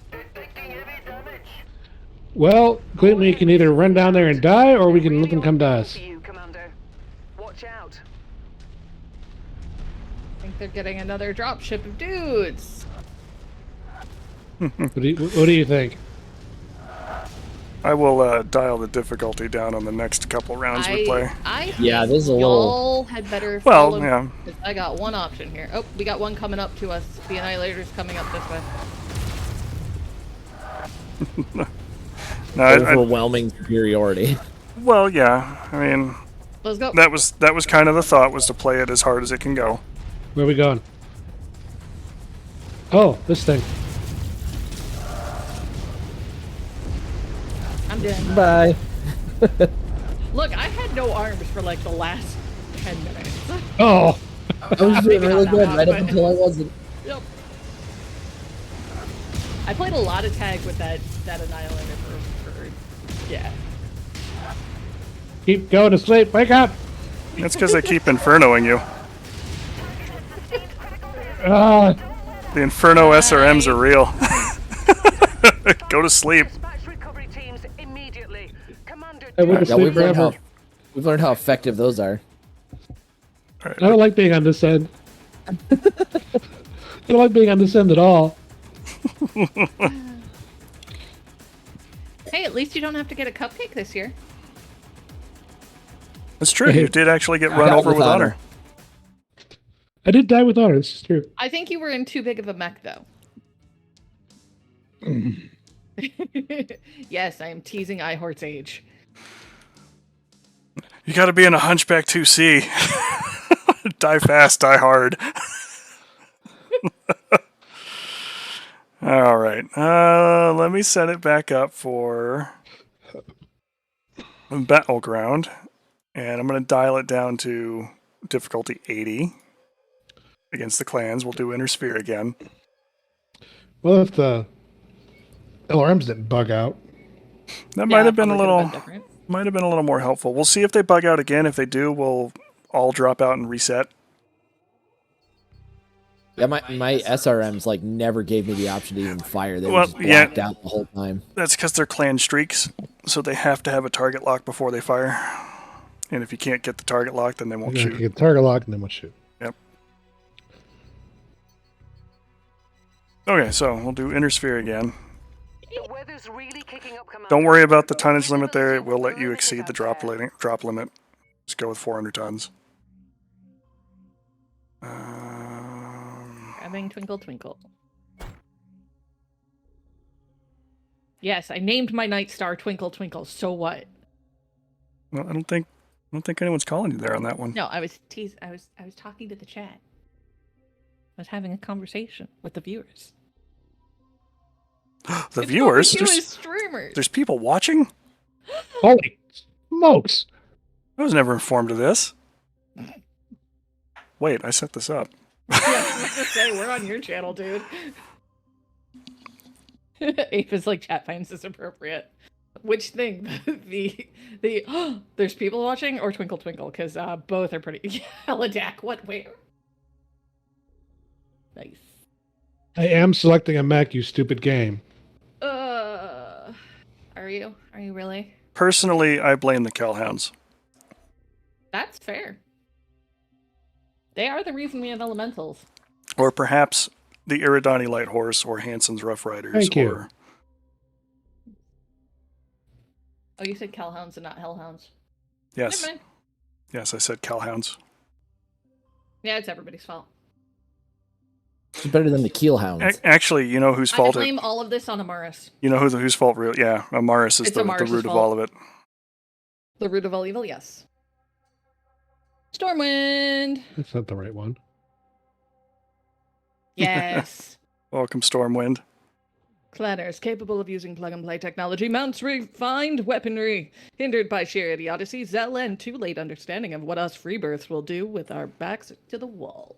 Well, Clinton, we can either run down there and die, or we can let them come to us. For you, Commander. Watch out. I think they're getting another dropship of dudes. What do you think? I will dial the difficulty down on the next couple rounds we play. I Yeah, think this is a little- y'all had better Well, follow yeah. 'cause I got one option here. Oh, we got one coming up to us. The Annihilator's coming up this way. No, Overwhelming superiority. well, yeah. I mean, Let's go. that was kind of the thought, was to play it as hard as it can go. Where are we going? Oh, this thing. I'm dead. Bye. Look, I had no arms for like the last 10 minutes. Oh, I was doing Maybe really not good that right much, up but- until I wasn't. Yep. I played a lot of tag with that Annihilator for yeah. keep going to sleep. Wake up. That's because they keep infernoing you. Ah, The Inferno SRMs are real. Go to sleep. Dispatch recovery teams immediately. Commander, I went to Yeah, sleep we've learned forever. how effective those are. All right, I don't like being on this end. I don't like being on this end at all. Hey, at least you don't have to get a cupcake this year. It's true. You did actually get run Died over with with honor. honor. I did die with honor. This is true. I think you were in too big of a mech, though. Yes, I am teasing iHort's age. You got to be in a Hunchback 2C. Die fast, die hard. All right. Let me set it back up for Battleground. And I'm going to dial it down to difficulty 80. Against the clans, we'll do Inner Sphere again. Well, if the LRMs didn't bug out, That might have been a probably could've little, been different. might have been a little more helpful. We'll see if they bug out again. If they do, we'll all drop out and reset. Yeah, my SRMs like never gave me the option to even fire. They were Well, just yeah. blacked out the whole time. That's because they're clan streaks, so they have to have a target lock before they fire. And if you can't get the target lock, then they won't you shoot. get target lock and then we'll shoot. Yep. Okay, so we'll do Inner Sphere again. the weather's really kicking up, Commander. Don't worry about the tonnage limit there. It will let you exceed the drop limit. Just go with 400 tons. Grabbing Twinkle Twinkle. Yes, I named my Night Star Twinkle Twinkle. So what? Well, I don't think anyone's calling you there on that one. No, I was I was talking to the chat. I was having a conversation with the viewers. The It's viewers? what we do as streamers. There's people watching? Holy smokes! I was never informed of this. Wait, I set this up. Yeah, I was about to say, we're on your channel, dude. Ape is like, chat finds this appropriate. Which thing? There's people watching or Twinkle Twinkle? Because both are pretty. Helidac, what, where? Nice. I am selecting a mech, you stupid game. Are you? Are you really? Personally, I blame the Calhounds. That's fair. They are the reason we have elementals. Or perhaps the Iridani Light Horse or Hanson's Rough Riders. Thank you. Or Oh, you said Calhounds and not Hellhounds. yes. Never mind. Yes, I said Calhounds. Yeah, it's everybody's fault. It's better than the Keelhounds. Actually, you know whose I fault it blame all of this on Amaris. You know whose fault really? Yeah, Amaris is It's the Amaris' root of fault. all of it. The root of all evil, yes. Stormwind! That's not the right one. Yes. Welcome, Stormwind. Clanners capable of using plug-and-play technology mounts refined weaponry, hindered by sheer idiocy, zeal, and too late understanding of what us freebirths will do with our backs to the wall.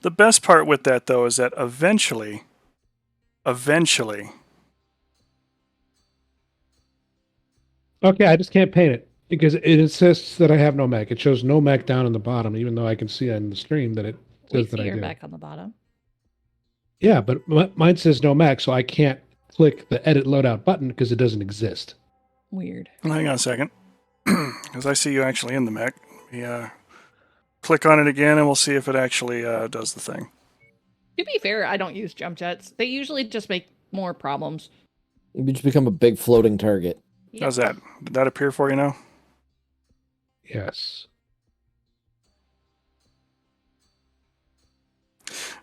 The best part with that, though, is that eventually, Okay, I just can't paint it because it insists that I have no mech. It shows no mech down in the bottom, even though I can see on the stream that it We says that see I your do. back on the bottom. Yeah, but mine says no mech, so I can't click the edit loadout button because it doesn't exist. Weird. hang on a second, because I see you actually in the mech. Click on it again, and we'll see if it actually does the thing. To be fair, I don't use jump jets. They usually just make more problems. You just become a big floating target. Yep. How's that? Did that appear for you now? Yes.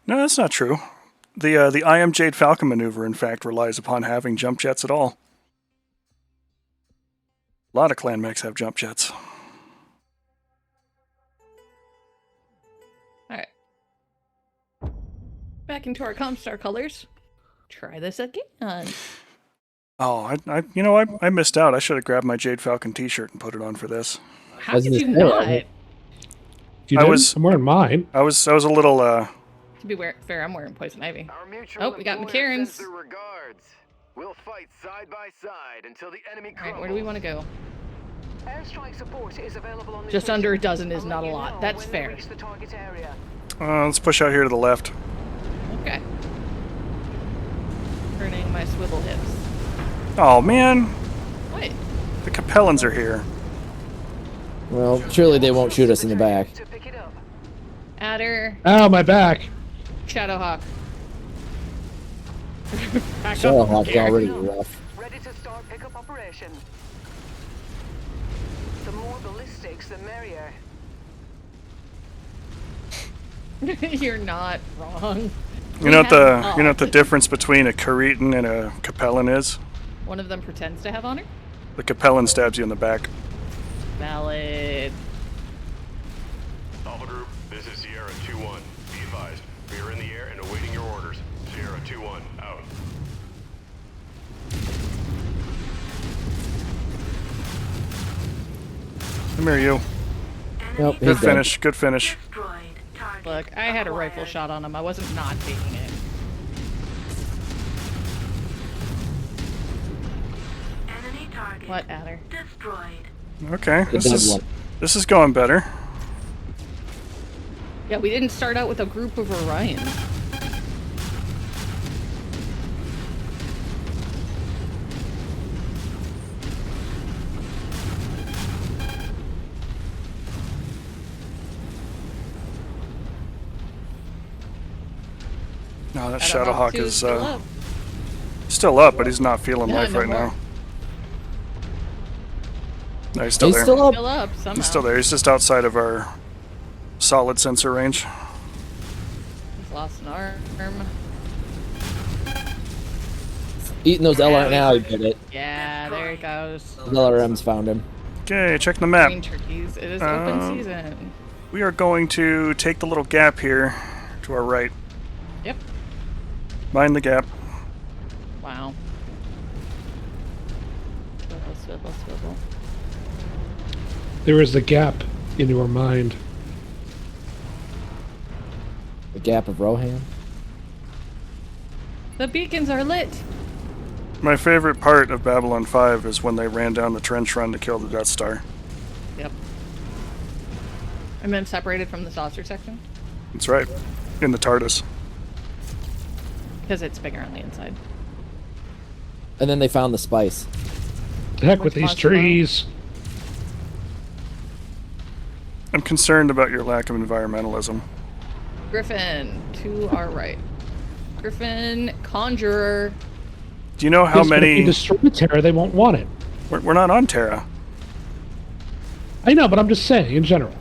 No, that's not true. The I Am Jade Falcon maneuver, in fact, relies upon having jump jets at all. A lot of clan mechs have jump jets. Alright. Back into our Comstar colors. Try this again. Oh, I missed out. I should have grabbed my Jade Falcon t-shirt and put it on for this. How did you not? You didn't? I'm wearing mine. I was a little To be fair, I'm wearing Poison Ivy. Oh, we got McCarran's. We'll fight side by side until the enemy Alright, where do we want to go? Airstrike support is available on this Just under a mission. dozen is I'll not a let you lot. know That's when they fair. reach the target area. let's push out here to the left. Okay. Turning my swivel hips. Oh man, What? the Capellans are here. Well, surely they won't shoot us in the back. To pick it up. Adder. Ow, my back. Shadowhawk. Back up. Shadowhawk's already rough. Ready to start pickup operation. The more ballistics, the merrier. You're not wrong. You know We what the difference between a Caretan and a Capellan is? One of them pretends to have honor? The Capellan stabs you in the back. Valid. Alpha Group, this is Sierra 2-1. Be advised, we are in the air and awaiting your orders. Sierra 2-1, out. Come here, you. Nope, he's Good dead. finish. Good finish. Destroyed. Target Look, I had a rifle acquired. shot on him. I wasn't not taking it. Enemy target What, Adder? destroyed. Okay, The dead one. this is going better. Yeah, we didn't start out with a group of Orion. No, that Shadowhawk Shadowhawk 2 is still up. still up, but he's not feeling Yeah, life no right more. now. No, he's still He's there. still up. Still up somehow. He's still there. He's just outside of our solid sensor range. He's lost an arm. Eating those LR now, he did it. Yeah, there he goes. Those LRMs found him. Okay, check the map. Green turkeys. It is open Um, season. We are going to take the little gap here to our right. Yep. Mind the gap. Wow. Swivel, swivel, swivel. There is a gap in your mind. The gap of Rohan. The beacons are lit. My favorite part of Babylon 5 is when they ran down the trench run to kill the Death Star. Yep. And then separated from the saucer section That's right. In the TARDIS. because it's bigger on the inside. And then they found the spice. The heck with Which these one's the trees. I'm concerned about your lack of environmentalism. Griffin to our right. Griffin, Conjurer. Do you know how Yes, but if you many... destroy Terra, they won't want it. We're not on Terra. I know, but I'm just saying in general.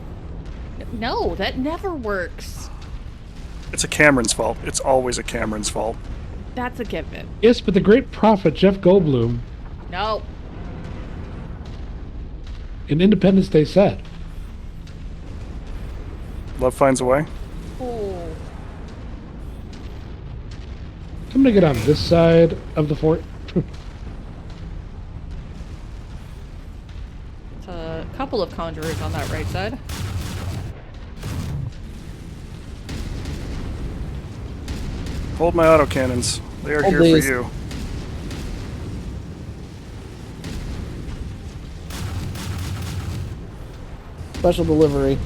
No, that never works. It's a Cameron's fault. It's always a Cameron's fault. That's a given. Yes, but the great prophet Jeff Goldblum No. in Independence Day said, Love finds a way. Oh. I'm gonna get on this side of the fort. It's a couple of Conjurers on that right side. Hold my autocannons. They are Hold here these. for you. Special delivery.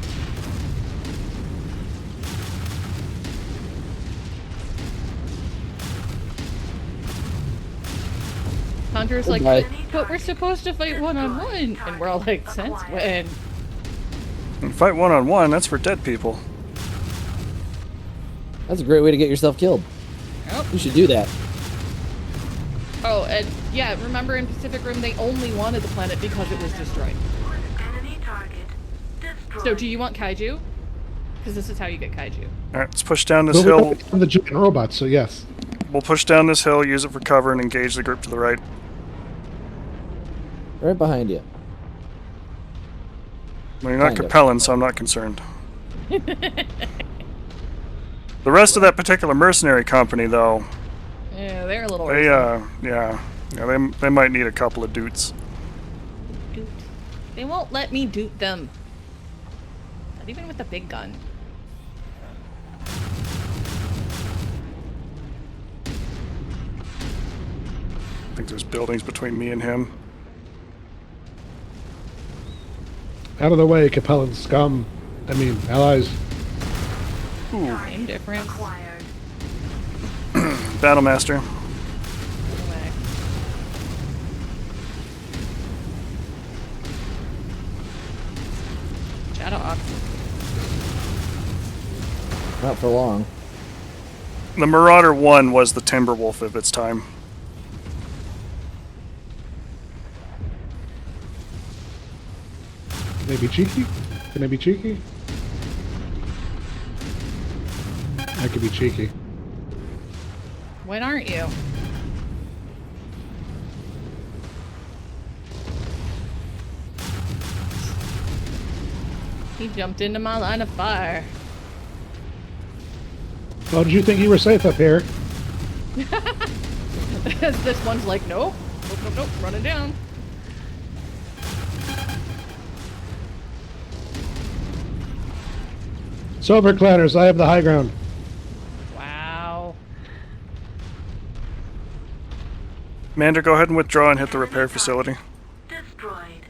Conjurer's like, Goodbye. but we're supposed to fight one-on-one. And we're all like, since when? And fight one-on-one, that's for dead people. That's a great way to get yourself killed. Yep. You should do that. Oh, and yeah, remember in Pacific Rim, they only wanted the planet because it was destroyed. Enemy target destroyed. So do you want kaiju? Because this is how you get kaiju. Alright, let's push down this But hill. we have the giant robots, so yes. We'll push down this hill, use it for cover, and engage the group to the right. Right behind you. Well, you're not Kind of. compelling, so I'm not concerned. The rest of that particular mercenary company, though, Yeah, they're a little. they risky. they might need a couple of doots. Doot. They won't let me doot them. Not even with the big gun. I think there's buildings between me and him. Out of the way, Capellan scum. I mean, allies. Ooh, Same difference. Acquired. Battlemaster. Away. Shadowhawk. Not for long. The Marauder 1 was the Timberwolf of its time. Can they be cheeky? Can they be cheeky? I could be cheeky. When aren't you? He jumped into my line of fire. Oh, did you think you were safe up here? This one's like, nope, nope, nope, nope, running down. Silver Clanners, I have the high ground. Wow. Mander, go ahead and withdraw and hit the repair facility. Destroyed.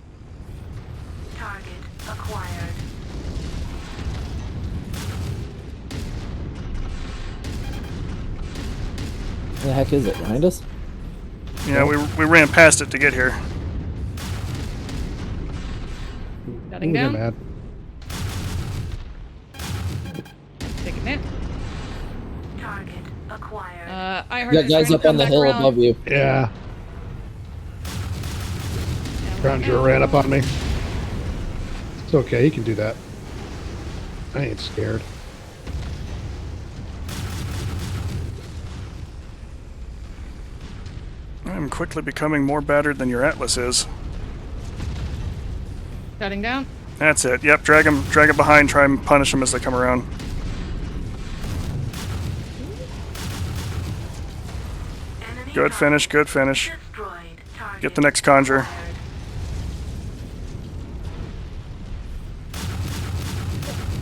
Target acquired. Where the heck is it? Behind us? Yeah, we ran past it to get here. Shutting Ooh, they're down. mad. Taking that. Target acquired. I heard You got he's guys trying up to on come the back hill around. above you. Yeah. Grandeur ran up on me. It's okay, he can do that. I ain't scared. I'm quickly becoming more battered than your Atlas is. Shutting down. That's it. Yep, drag him behind, try and punish them as they come around. Enemy Good target finish, good finish. destroyed. Target Get the next conjure. acquired.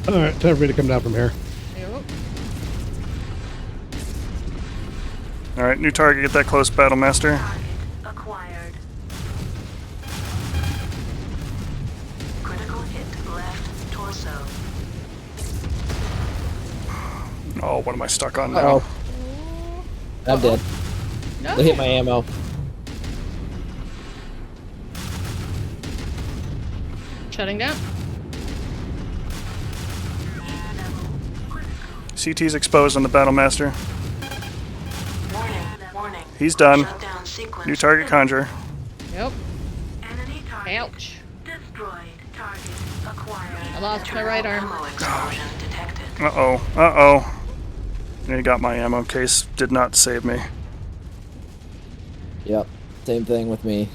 Alright, time for me to come down from here. Yep. Alright, new target, get that close, Battlemaster. Target acquired. Critical hit left torso. Oh, what am I stuck on now? Uh-oh. I'm dead. No. They hit my ammo. Shutting down. CT's exposed on the Battlemaster. Warning. Warning. He's done. Shutdown sequence. New target conjure. Yep. Enemy target Ouch. destroyed. Target acquired. I lost my right arm. Ammo explosion detected. Uh-oh, uh-oh. Yeah, you got my ammo case. Did not save me. Yep. Same thing with me.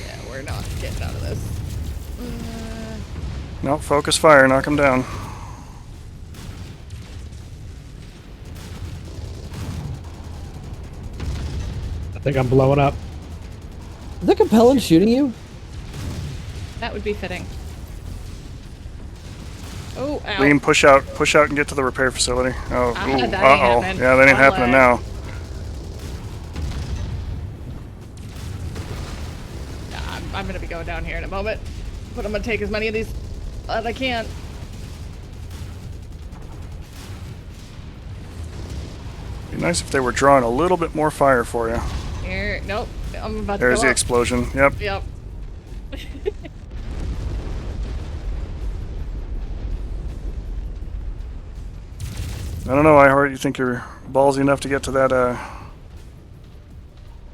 Yeah, we're not getting out of this. No, focus fire, knock him down. I think I'm blowing up. Is that Capellan shooting you? That would be fitting. Oh, ow. Reem, push out and get to the repair facility. Oh, Ah, ooh, that ain't uh-oh. happening. Yeah, that ain't One happening leg. now. Yeah, I'm gonna be going down here in a moment, but I'm gonna take as many of these as I can. Be nice if they were drawing a little bit more fire for you. Here, nope. I'm about to There's go the up. explosion. Yep. Yep. I don't know, Iheart, you think you're ballsy enough to get to that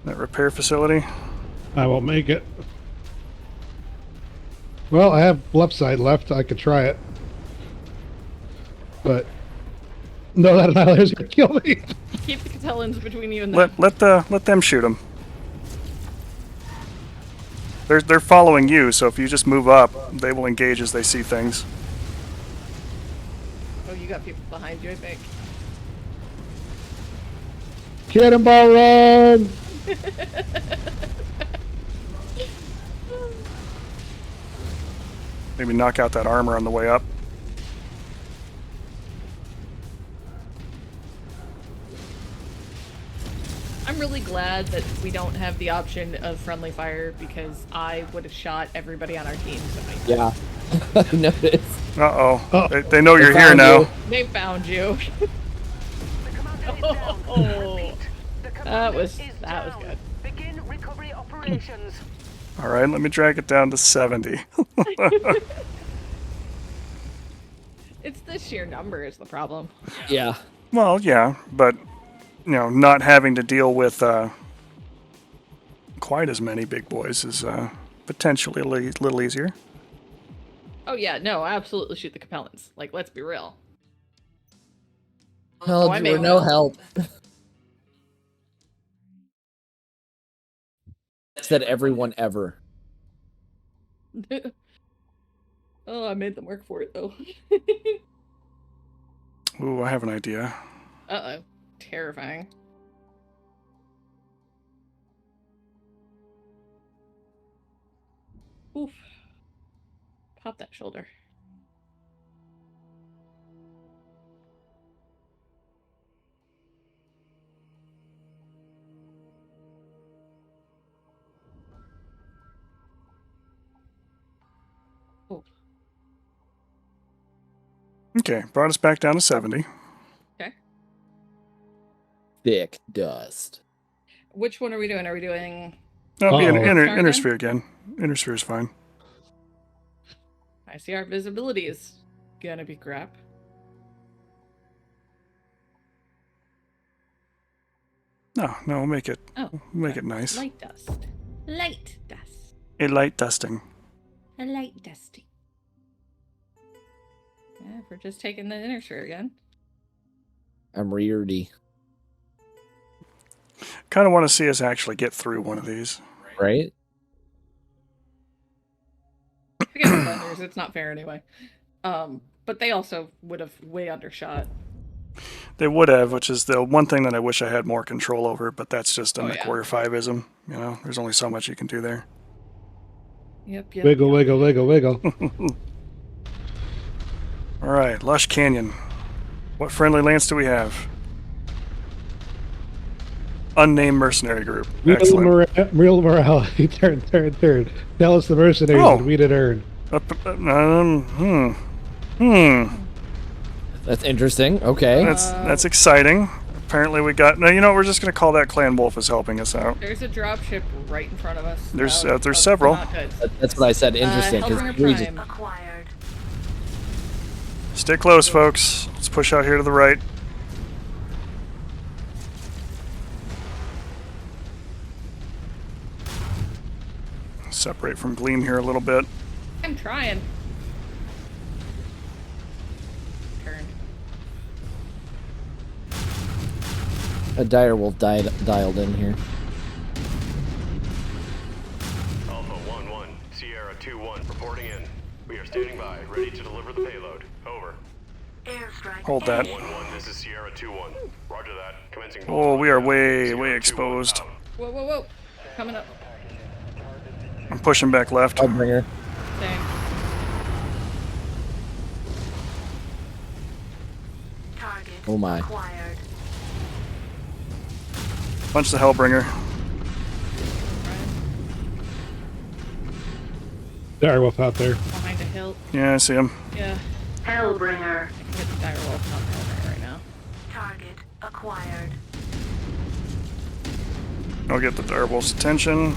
that repair facility? I won't make it. Well, I have left side left. I could try it. But No, that annihilator's gonna kill me. Keep the Catellans between you and them. Let them shoot them. They're following you, so if you just move up, they will engage as they see things. Oh, you got people behind you, I think. Cannonball run! Maybe knock out that armor on the way up. I'm really glad that we don't have the option of friendly fire because I would have shot everybody on our team. So Yeah. I noticed. Uh-oh. Oh. They know you're here found now. you. they found you. The commander is down. Oh. Repeat, the That commander was is that was down. good. Begin recovery operations. All right, let me drag it down to 70. It's the sheer number is the problem. Yeah. Well, yeah, but not having to deal with quite as many big boys is potentially a little easier. Oh yeah, no, absolutely shoot the Capellans. Like, let's be real. No, I we're make no them. help. Said everyone ever. Oh, I made them work for it though. Ooh, I have an idea. Uh-oh. Terrifying. Oof. Pop that shoulder. Oh, Okay, brought us back down to 70. okay. Thick dust. Which one are we doing? Are we doing... That'll be an Uh-oh. Start inner then? sphere again. Inner sphere is fine. I see our visibility is gonna be crap. No, we'll make it Oh. make it nice. Light dust. Light dust. A light dusting. A light dusting. Yeah, if we're just taking the inner sphere again. I'm reardy. Kind of want to see us actually get through one of these. Right? Forget the Thunders, it's not fair anyway. But they also would have way undershot. They would have, which is the one thing that I wish I had more control over, but that's just a Oh, yeah. MW5ism. There's only so much you can do there. Yep. Wiggle, wiggle, wiggle, wiggle. All right, Lush Canyon. What friendly lance do we have? Unnamed mercenary group. Excellent. Real morality. Turn. Tell us the mercenaries Oh. that we did earn. That's interesting. Okay. That's exciting. Apparently we got... No, we're just going to call that Clan Wolf as helping us out. There's a dropship right in front of us. There's of several. not good. That's what I said. Interesting. Hellbringer Because Prime. Acquired. Stay close, folks. Let's push out here to the right. Separate from Gleam here a little bit. I'm trying. Turn. a direwolf dialed in here. Alpha 1-1, Sierra 2-1, reporting in. We are standing by, ready to deliver the payload. Over. Airstrike. Hold that. 1-1, this is Sierra 2-1. Roger that. Commencing. Oh, we are way Sierra 2-1 exposed. out. Whoa. Coming up. I'm pushing back left. Hellbringer. Same. Target. Oh my. Acquired. Punch the Hellbringer. Direwolf out there. Behind a hill. Yeah, I see him. Yeah. Hellbringer. I can get the direwolf on the right now. Target acquired. I'll get the Direwolf's attention.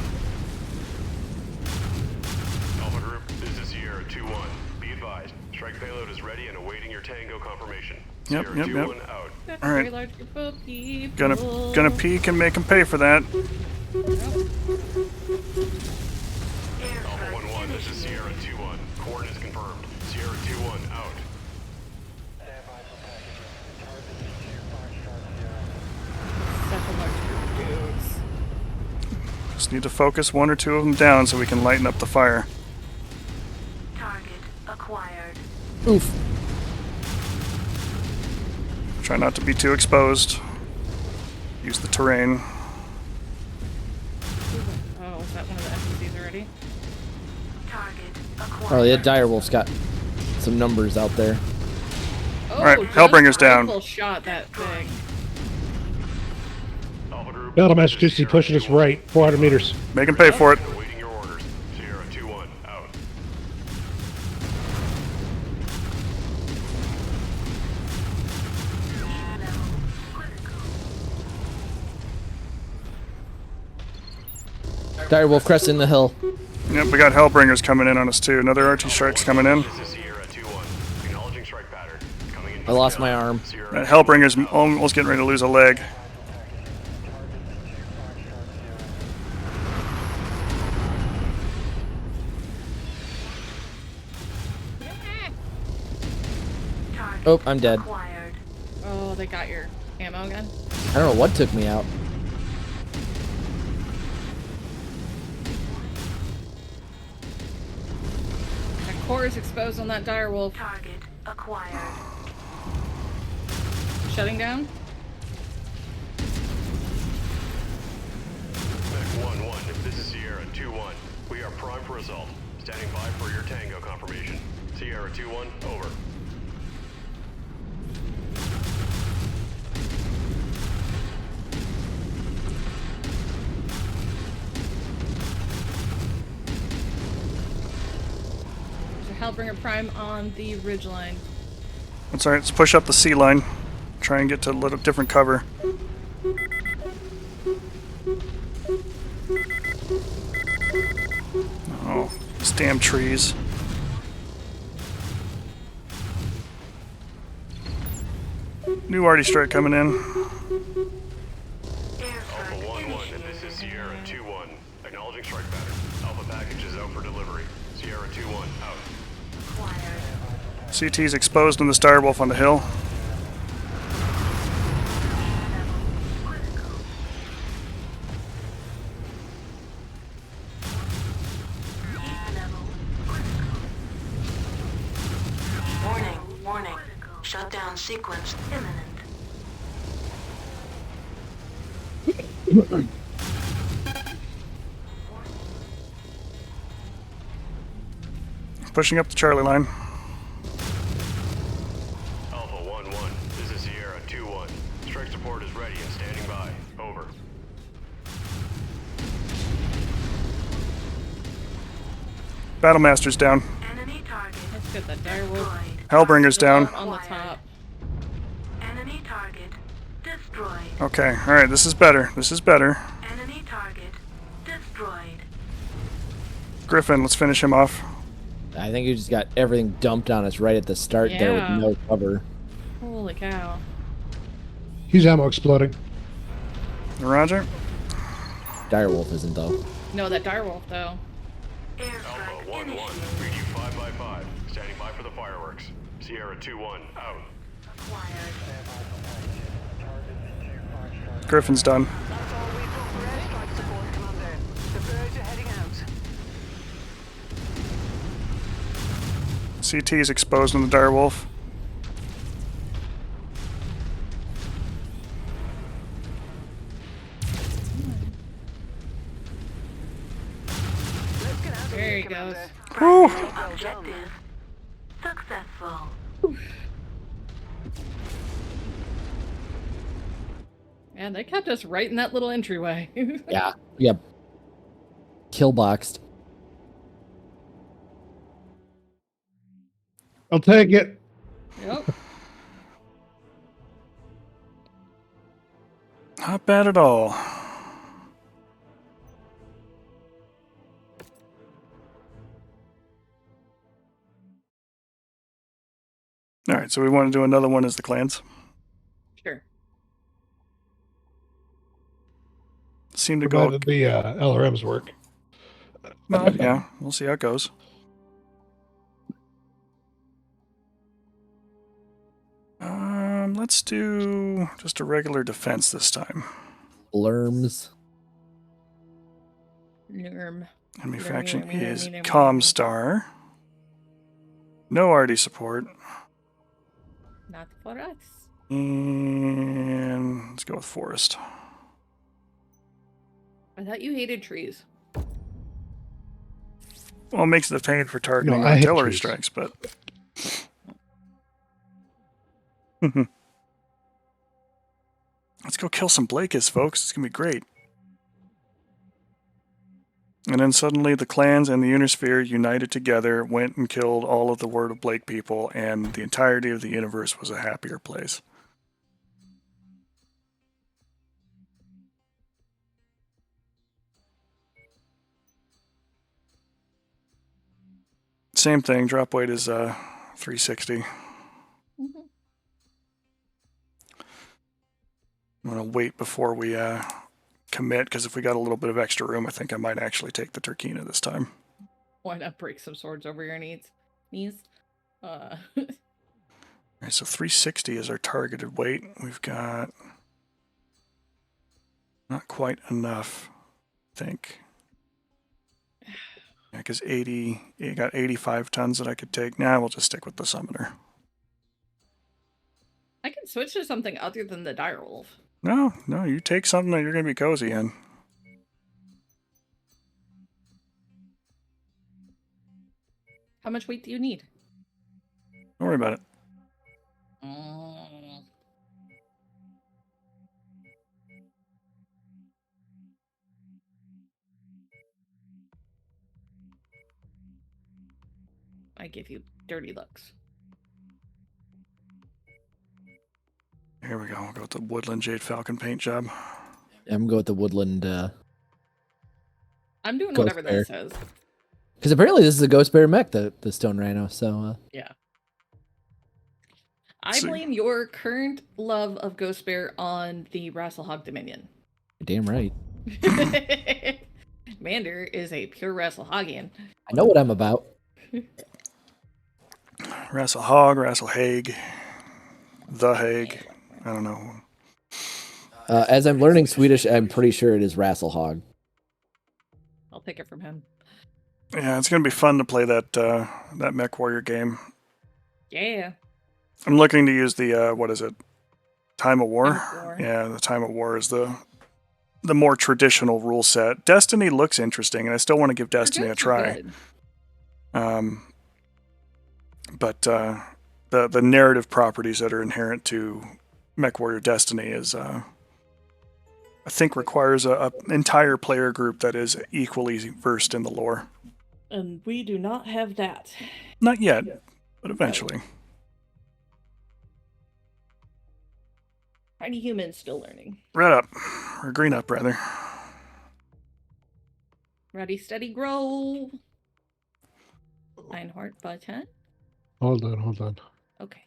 Alpha Group, this is Sierra 2-1. Be advised, strike payload is ready and awaiting your tango confirmation. Yep, Sierra yep, yep. 2-1 out. That's All a right. very large group of people. Gonna peek and make him pay for that. Alpha 1-1, this is Sierra 2-1. Coordinates confirmed. Sierra 2-1 out. Just need to focus one or two of them down so we can lighten up the fire. Target acquired. Oof. Try not to be too exposed. Use the terrain. Oh, is that one of the SPCs already? Target acquired. Oh, the direwolf's got some numbers out there. Oh, Alright, just Hellbringer's down. rifle shot that thing. Alpha Group. Battlemaster GC pushing us right, 400 meters. Make him pay for it. Awaiting your orders. Sierra 2-1, out. Direwolf cresting the hill. Yep, we got Hellbringers coming in on us too. Another RT strike's coming in. This is Sierra 2-1. Acknowledging strike pattern. Coming in. I lost my arm. Sierra That Hellbringer's almost getting ready to lose a leg. Oh, I'm dead. Acquired. Oh, they got your ammo again? I don't know what took me out. That core is exposed on that direwolf. Target acquired. Shutting down? Mech 1-1. This is Sierra 2-1. We are primed for assault. Standing by for your tango confirmation. Sierra 2-1, over. There's a Hellbringer Prime on the ridgeline. That's alright, let's push up the sea line. Try and get to a little different cover. Oh, these damn trees. New arty strike coming in. Alpha 1-1. This is Sierra 2-1. Acknowledging strike pattern. Alpha package is out for delivery. Sierra 2-1, out. Acquired. CT's exposed on the direwolf on the hill. Warning, warning. Shutdown sequence imminent. Pushing up the Charlie line. Alpha 1-1. This is Sierra 2-1. Strike support is ready and standing by. Over. Battlemaster's down. Enemy target Let's get that direwolf. destroyed. Hellbringer's down. On the top. Enemy target destroyed. Okay, alright, this is better. This is better. Enemy target destroyed. Griffin, let's finish him off. I think you just got everything dumped on us right at the start there with Yeah. no cover. Holy cow. He's ammo exploding. Roger. Direwolf isn't though. No, that direwolf though. Alpha Airstrike 1-1. initiated. Read you 5x5. Standing by for the fireworks. Sierra 2-1, out. Acquired. Griffin's done. That's all we've got for airstrike support, Commander. The birds are heading out. CT's exposed on the direwolf. Let's get out of There here, he Commander. goes. Whew. Well done. Objective successful. Yeah, they kept us right in that little entryway. Yeah. Yep. Kill boxed. I'll take it. Yep. Not bad at all. Alright, so we want to do another one as the clans. Sure. Seem to go. Provided the LRMs work. Yeah, we'll see how it goes. Let's do just a regular defense this time. Blurms. Nerm. Enemy faction Nerm, nerm, is nerm, nerm, Comstar. No RD support. Not for us. And let's go with Forest. I thought you hated trees. Well, it makes it a pain for targeting No, I hate artillery trees. strikes, but... Let's go kill some Blakis, folks. It's going to be great. And then suddenly the clans and the Unisphere united together, went and killed all of the Word of Blake people, and the entirety of the universe was a happier place. Same thing, drop weight is 360. Mm-hmm. I'm going to wait before we commit, because if we got a little bit of extra room, I think I might actually take the Turkina this time. Why not break some swords over your knees? Alright, so 360 is our targeted weight. We've got not quite enough, I think. Yeah, because you got 85 tons that I could take. Nah, we'll just stick with the Summoner. I can switch to something other than the Direwolf. No, you take something that you're going to be cozy in. How much weight do you need? Don't worry about it. I give you dirty looks. Here we go. We'll go with the Woodland Jade Falcon paint job. I'm going to go with the woodland. I'm doing Ghost whatever bear. that says. Because apparently this is a Ghost Bear mech, the Stone Rhino. So Yeah. I See. blame your current love of Ghost Bear on the Rasselhog Dominion. damn right. Mander is a pure Rasselhogian. I know what I'm about. Rassel Hog, Rassel Hague, the Hague. I don't know. As I'm learning Swedish, I'm pretty sure it is Rasselhog. I'll pick it from him. Yeah, it's going to be fun to play that that Mech Warrior game. Yeah. I'm looking to use the, what is it? Time of War? Time of War. Yeah, the Time of War is the more traditional rule set. Destiny looks interesting, and I still want to give Destiny a try. But the narrative properties that are inherent to Mech Warrior Destiny is, I think, requires a entire player group that is equally versed in the lore. And we do not have that. Not yet, but eventually. Tiny humans still learning. Red up, or green up, rather. Ready, steady, grow. Einhart button. Hold on. Okay.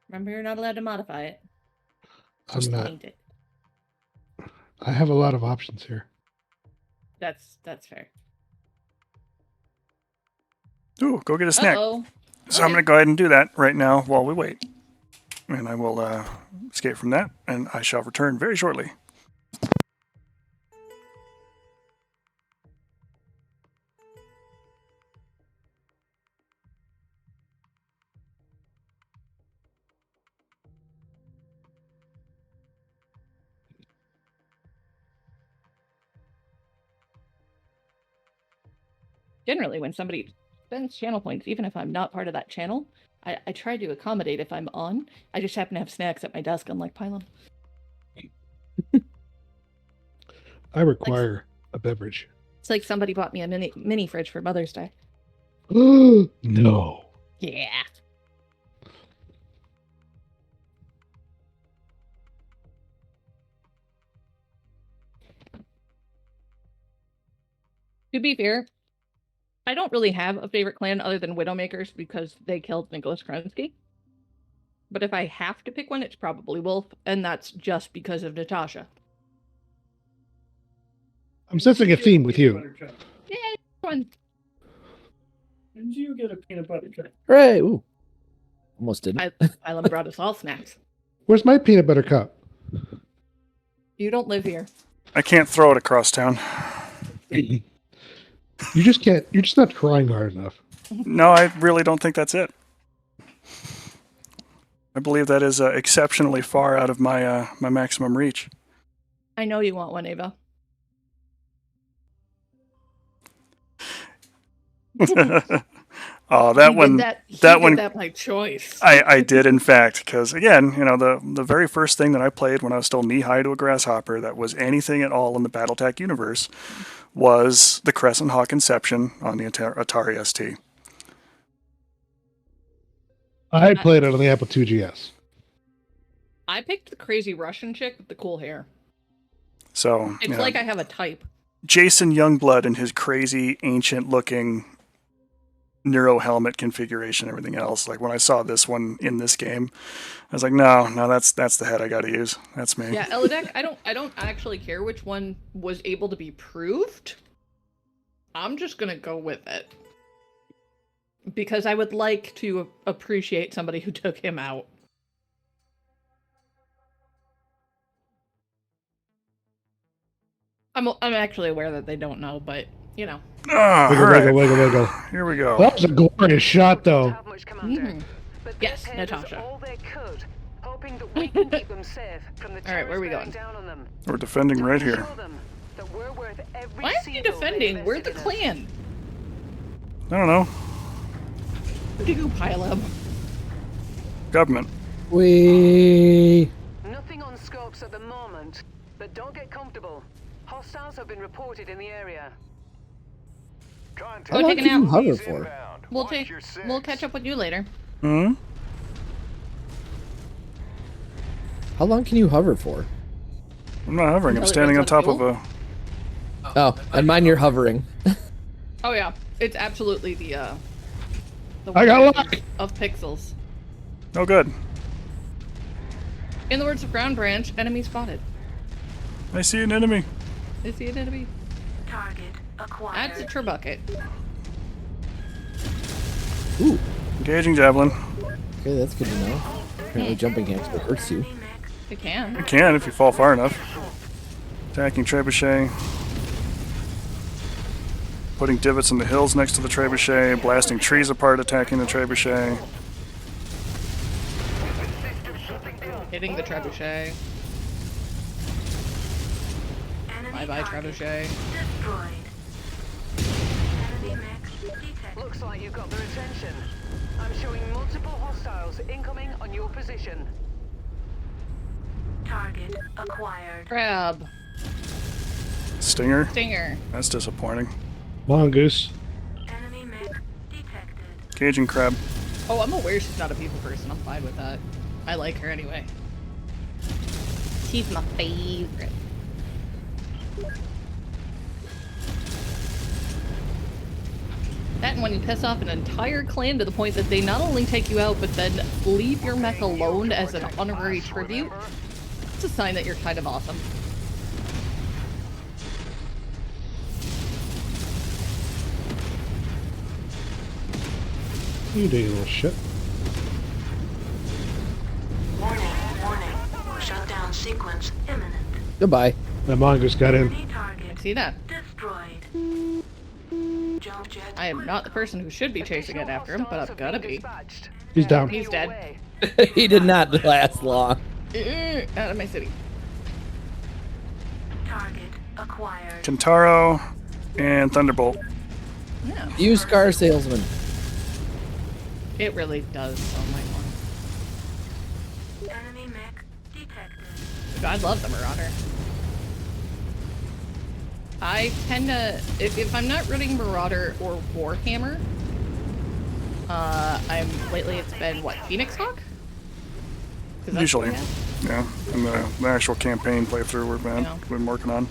Remember, you're not allowed to modify it. I'm Just not. paint it. I have a lot of options here. That's fair. Ooh, go get a snack. Uh-oh. So I'm going to go ahead and do that right now while we wait. And I will escape from that, and I shall return very shortly. Generally, when somebody spends channel points, even if I'm not part of that channel, I try to accommodate if I'm on. I just happen to have snacks at my desk, unlike Pylon. I require a beverage. It's like somebody bought me a mini fridge for Mother's Day. No. Yeah. To be fair, I don't really have a favorite clan other than Widowmakers because they killed Nicholas Kronsky. But if I have to pick one, it's probably Wolf, and that's just because of Natasha. I'm sensing a theme with you. Yeah, fun. Did you get a peanut butter cup? Hooray! Ooh. Almost didn't. Pylon brought us all snacks. Where's my peanut butter cup? You don't live here. I can't throw it across town. You just can't. You're just not trying hard enough. No, I really don't think that's it. I believe that is exceptionally far out of my my maximum reach. I know you want one, Ava. Oh, that He one. Did that, he that did one- that by choice. I did, in fact, because again, you know, the very first thing that I played when I was still knee-high to a grasshopper that was anything at all in the Battletech universe was the Crescent Hawk Inception on the Atari ST. I played it on the Apple II GS. I picked the crazy Russian chick with the cool hair. So It's you know, like I have a type. Jason Youngblood and his crazy ancient-looking Neuro helmet configuration and everything else. Like when I saw this one in this game, I was like, no, that's the head I got to use. That's me. Yeah, Elodec, I don't actually care which one was able to be proved. I'm just gonna go with it. Because I would like to appreciate somebody who took him out. I'm actually aware that they don't know, but, you know. Ah, Wiggle, all right. wiggle, wiggle, wiggle. Here we go. That was a glorious shot, though. Have much, Commander. Mhm. But they Yes, paid us Natasha. all they could, hoping that we can keep them safe from the All right, where are we terrorists going? bearing down on them. We're defending right here. Show them that we're worth every Why are you single defending? they We're the invested in us. clan. I don't know. Who did you pile up? Government. We. Nothing on scopes at the moment, but don't get comfortable. Hostiles have been reported in the area. Contact. How long take a can you nap. hover Ease for? inbound. We'll Watch your six. we'll catch up with you later. Hmm? How long can you hover for? I'm not hovering. I'm Until it standing on runs out top of of a... Oh, and mine you're hovering. Oh yeah, it's absolutely the I got worst luck. of pixels. Oh, good. In the words of Ground Branch, enemy spotted. I see an enemy. Is he an enemy? Target acquired. That's a turbucket. Ooh. Engaging javelin. Okay, that's good to know. Apparently jumping can't hurts you. Enemy mech It can. You can if you fall far enough. Attacking trebuchet. Putting divots in the hills next to the trebuchet. Blasting trees apart, attacking the trebuchet. Hitting the trebuchet. enemy Bye bye target trebuchet. destroyed. Enemy mech detected. Looks like you got their attention. I'm showing multiple hostiles incoming on your position. Target acquired. Crab. Stinger. Stinger. That's disappointing. Mongoose. Enemy mech detected. Engaging crab. Oh, I'm aware she's not a people person. I'm fine with that. I like her anyway. She's my favorite. That and when you piss off an entire clan to the point that they not only take you out, but then leave your mech alone as an honorary tribute, it's a sign that you're kind of awesome. You dirty little shit. Warning, warning. Shutdown sequence imminent. Goodbye. That mongoose got in. Enemy target See that? destroyed. Jump jet. I am not the person who should be chasing it after him, but I've gotta be. He's down. He's dead. He did not last long. Out of my city. Target acquired. Kentaro and Thunderbolt. Yeah, Used car salesman. it really does. Oh my god. Enemy mech detected. I love the Marauder. I tend to, if I'm not running Marauder or Warhammer, lately it's been, what, Phoenix Hawk? 'Cause that's Usually. what we have. Yeah. And the actual campaign playthrough Yeah. we've been working on.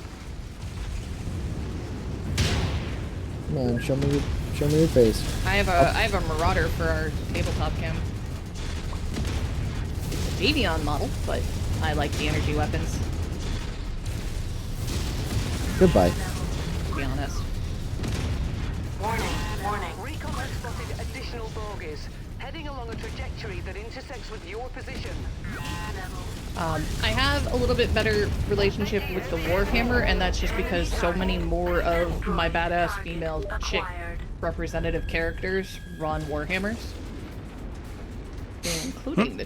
Come on, show me your face. I have a Marauder for our tabletop cam. It's a Davion model, but I like the energy weapons, Goodbye. to be honest. Warning, warning. Recon has spotted additional bogies. heading along a trajectory that intersects with your position. I have a little bit better relationship with the Warhammer, and that's just because so many more of my badass female chick representative characters run Warhammers, including the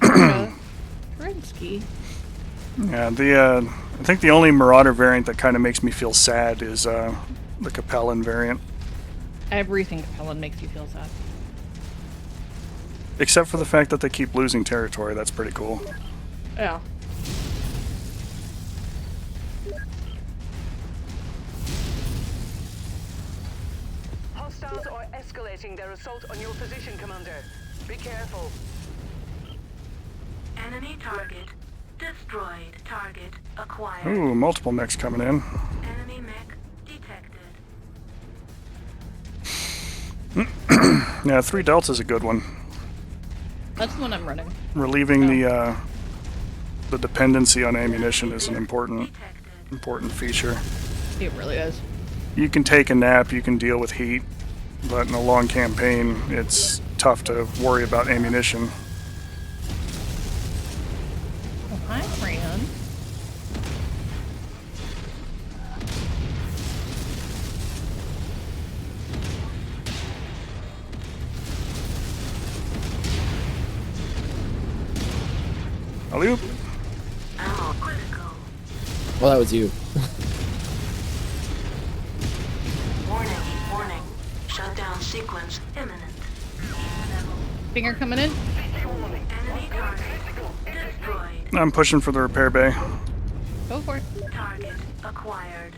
Kerensky. Yeah, I think the only Marauder variant that kind of makes me feel sad is the Capellan variant. Everything Capellan makes you feel sad. Except for the fact that they keep losing territory. That's pretty cool. Yeah. Hostiles are escalating their assault on your position, Commander. Be careful. Enemy target destroyed. Target acquired. Ooh, multiple mechs coming in. Enemy mech detected. Yeah, 3 Delta's a good one. That's the one I'm running. Relieving the dependency on ammunition is an important feature. It really is. You can take a nap, you can deal with heat, but in a long campaign, it's tough to worry about ammunition. Oh, hi, Fran. Alley-oop. Ammo critical. Well, that was you. Warning. Warning. Shutdown sequence imminent. Finger coming in. Enemy target destroyed. I'm pushing for the repair bay. Go for it. Target acquired.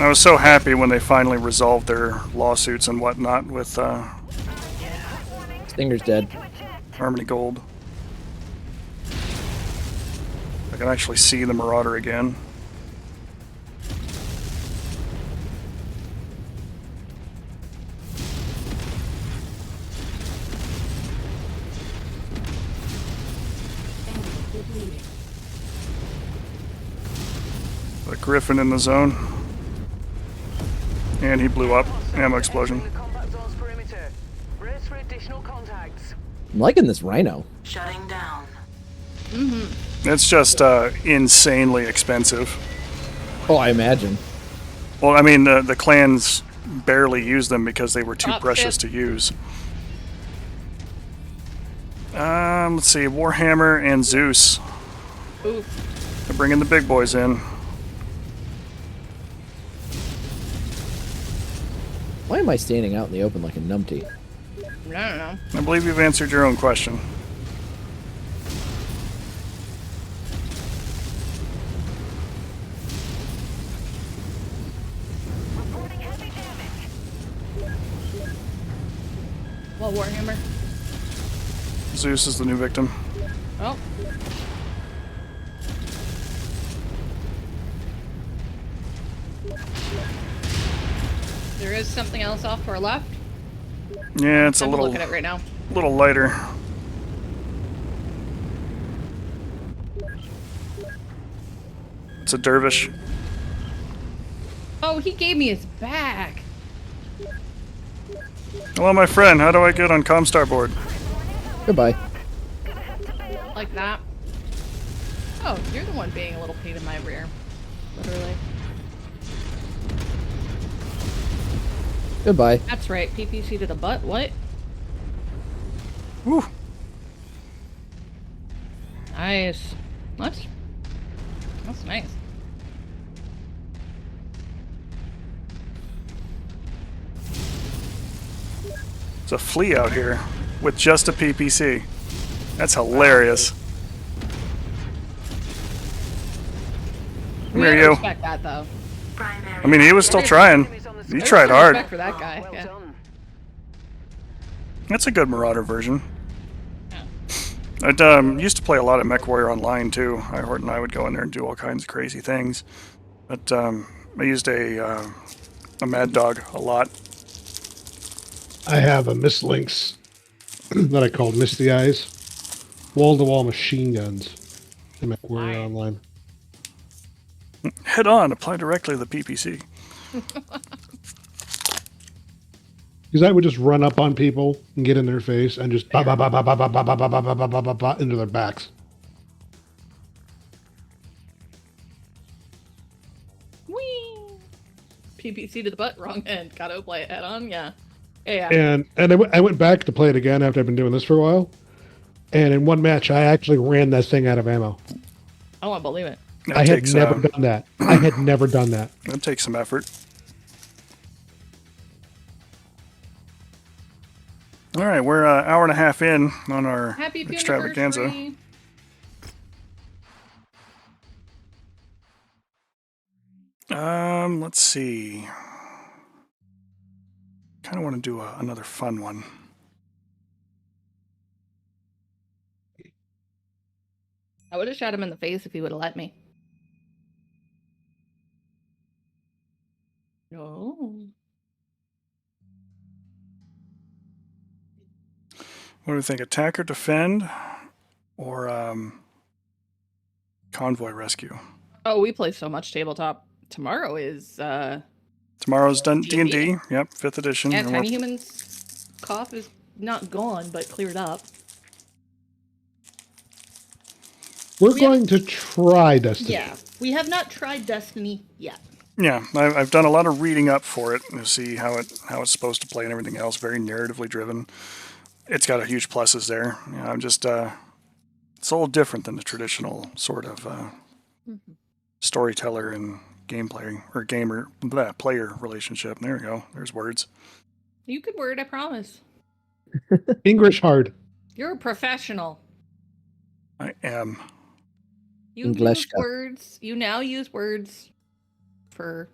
I was so happy when they finally resolved their lawsuits and whatnot with Stinger's dead. Harmony Gold. I can actually see the Marauder again. Depleted. The Griffin in the zone. And he blew up. Ammo explosion. The combat zone's perimeter. Brace for additional contacts. I'm liking this Rhino. Shutting down. It's just insanely expensive. Oh, I imagine. Well, I mean, the clans barely used them because they were too Top precious tip. to use. Let's see, Warhammer and Zeus. Oof. They're bringing the big boys in. Why am I standing out in the open like a numpty? I don't know. I believe you've answered your own question. Well, Warhammer. Zeus is the new victim. Oh. There is something else off to our left. Yeah, it's a I'm little looking at it right now. lighter. It's a dervish. Oh, he gave me his back. Hello, my friend. How do I get on Comstar board? Goodbye. Like that. Oh, you're the one being a little pain in my rear. Literally. Goodbye. That's right. PPC to the butt. What? Woo. Nice. That's nice. It's a flea out here with just a PPC. That's hilarious. Come We here, gotta you. respect that though. Primary. I mean, he was still trying. He There's tried some hard. respect for that guy. Well Yeah. done. That's a good Marauder version. Yeah. I used to play a lot of MechWarrior Online too. Hort and I would go in there and do all kinds of crazy things. But I used a Mad Dog a lot. I have a Miss Lynx that I called Misty Eyes. Wall-to-wall machine guns. In MechWarrior Online. Head on, apply directly to the PPC. Because I would just run up on people and get in their face and just ba ba ba ba ba ba ba ba ba ba ba ba ba ba into their backs. Whee! PPC to the butt, wrong end. Gotta apply it head on, yeah. Yeah. And I went back to play it again after I've been doing this for a while. And in one match, I actually ran that thing out of ammo. I don't believe it. I had never done that. I had never done that. That takes some effort. All right, we're an hour and a half in on our Happy extravaganza. anniversary. Let's see. Kind of want to do another fun one. I would have shot him in the face if he would have let me. No. What do we think? Attack or defend? Or convoy rescue? Oh, we play so much tabletop. Tomorrow is Tomorrow's done D&D. D&D. Yep, 5th edition. Yeah, and Tiny we're- Human's cough is not gone, but cleared up. We're We going to try Destiny. Yeah, we have not tried Destiny yet. Yeah, I've done a lot of reading up for it to see how it's supposed to play and everything else. Very narratively driven. It's got a huge pluses there. You know, I'm just it's a little different than the traditional sort of storyteller and gameplay or player relationship. There we go. There's words. You could word, I promise. English hard. You're a professional. I am. You English use guy. words. You now use words for,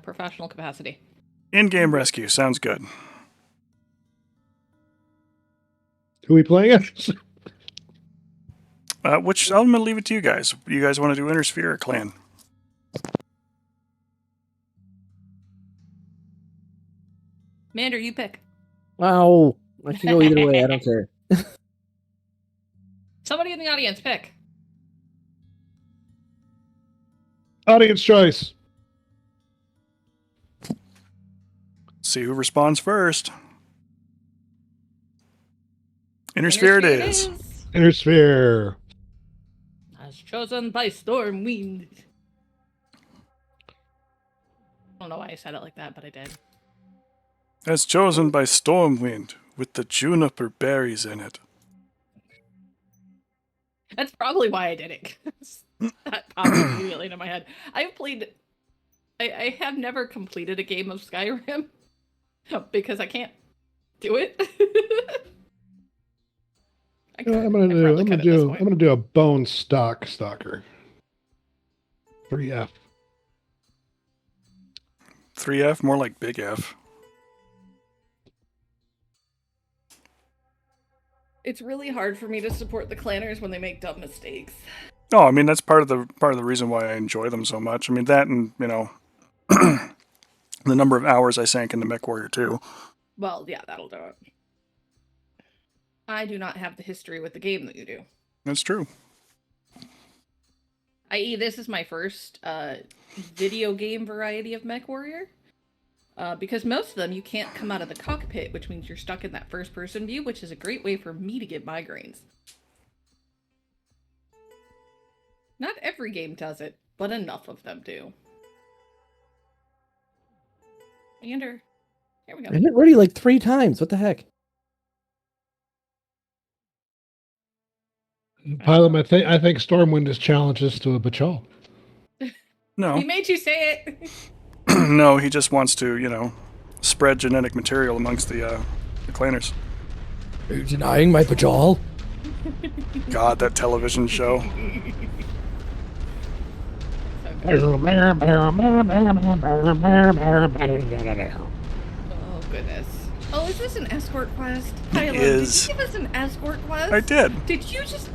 professional capacity. In-game rescue sounds good. Who are we playing as? I'm going to leave it to you guys. You guys want to do Intersphere or Clan? Mander, you pick. Wow. I can go either way. I don't care. Somebody in the audience, pick. Audience choice. See who responds first. Intersphere it is. Intersphere. As chosen by Stormwind. I don't know why I said it like that, but I did. As chosen by Stormwind, with the juniper berries in it. That's probably why I did it. 'Cause that popped immediately into my head. I have never completed a game of Skyrim because I can't do it. You know what I'm gonna do a bone stock stalker. 3F. 3F, more like big F. It's really hard for me to support the clanners when they make dumb mistakes. Oh, I mean that's part of the reason why I enjoy them so much. I mean that, and the number of hours I sank into MechWarrior 2. Well, yeah, that'll do it. I do not have the history with the game that you do. That's true. I.e., this is my first video game variety of MechWarrior. Because most of them, you can't come out of the cockpit, which means you're stuck in that first-person view, which is a great way for me to get migraines. Not every game does it, but enough of them do. Ander, here we go. I hit ready like 3 times. What the heck? Pilot, I think Stormwind is challenges to a Bachal. No. He made you say it! No, he just wants to, spread genetic material amongst the clanners. Are you denying my Pajal? God, that television show. Oh, goodness. Oh, is this an escort quest? Kylo, is. did you give us an escort quest? I did. Did you just...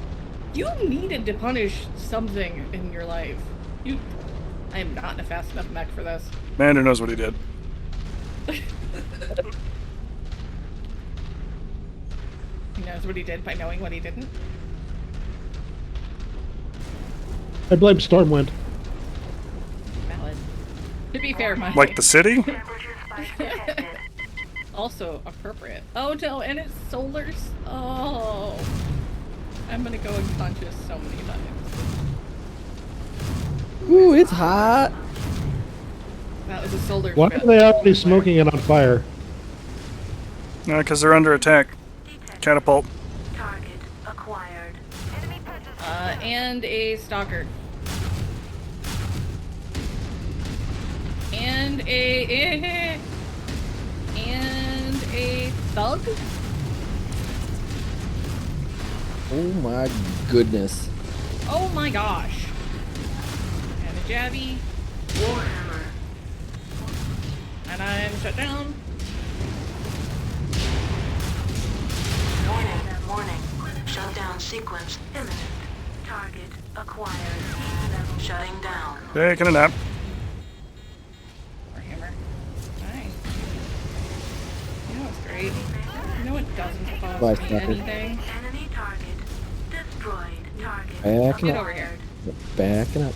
You needed to punish something in your life. I am not in a fast enough mech for this. Mander knows what he did. He knows what he did by knowing what he didn't. I blame Stormwind. To be fair, my Like the city? also appropriate. Oh no, and it's solar. Oh, I'm gonna go unconscious so many times. Ooh, it's hot. That was a solar. Why spit. are they already smoking it on fire? Because they're under attack. Catapult. Target acquired. And a stalker. And a thug. Oh my goodness. Oh my gosh. And a jabby. Warhammer. And I'm shut down. Warning. Shutdown sequence imminent. Target acquired. Shutting down. Taking a nap. Warhammer. Nice. You know what's great? You know what doesn't cost Bye, me Stalker. anything? Enemy target destroyed. Target Backing Get up. over here. Backing up.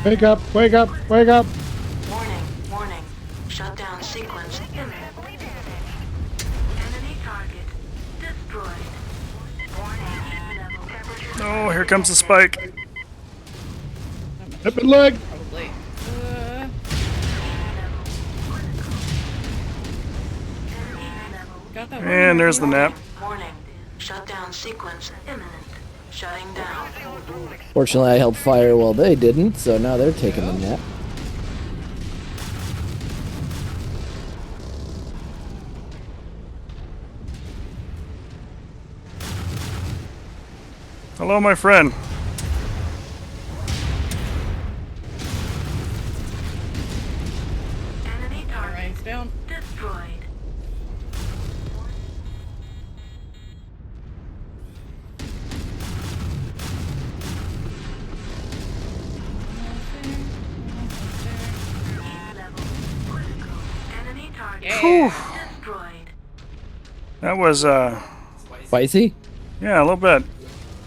Wake up! Wake up! Wake up! Warning. Shutdown sequence imminent. Enemy target destroyed. Oh, here comes the spike. Hip and leg! Probably. Got that one. And there's the nap. Warning. Shutdown sequence imminent. Shutting down. Fortunately, I held fire while they didn't, so now they're taking the nap. Hello, my friend. Enemy target Alright, down. destroyed. Enemy target Yeah. destroyed. That was, Spicy? yeah, a little bit.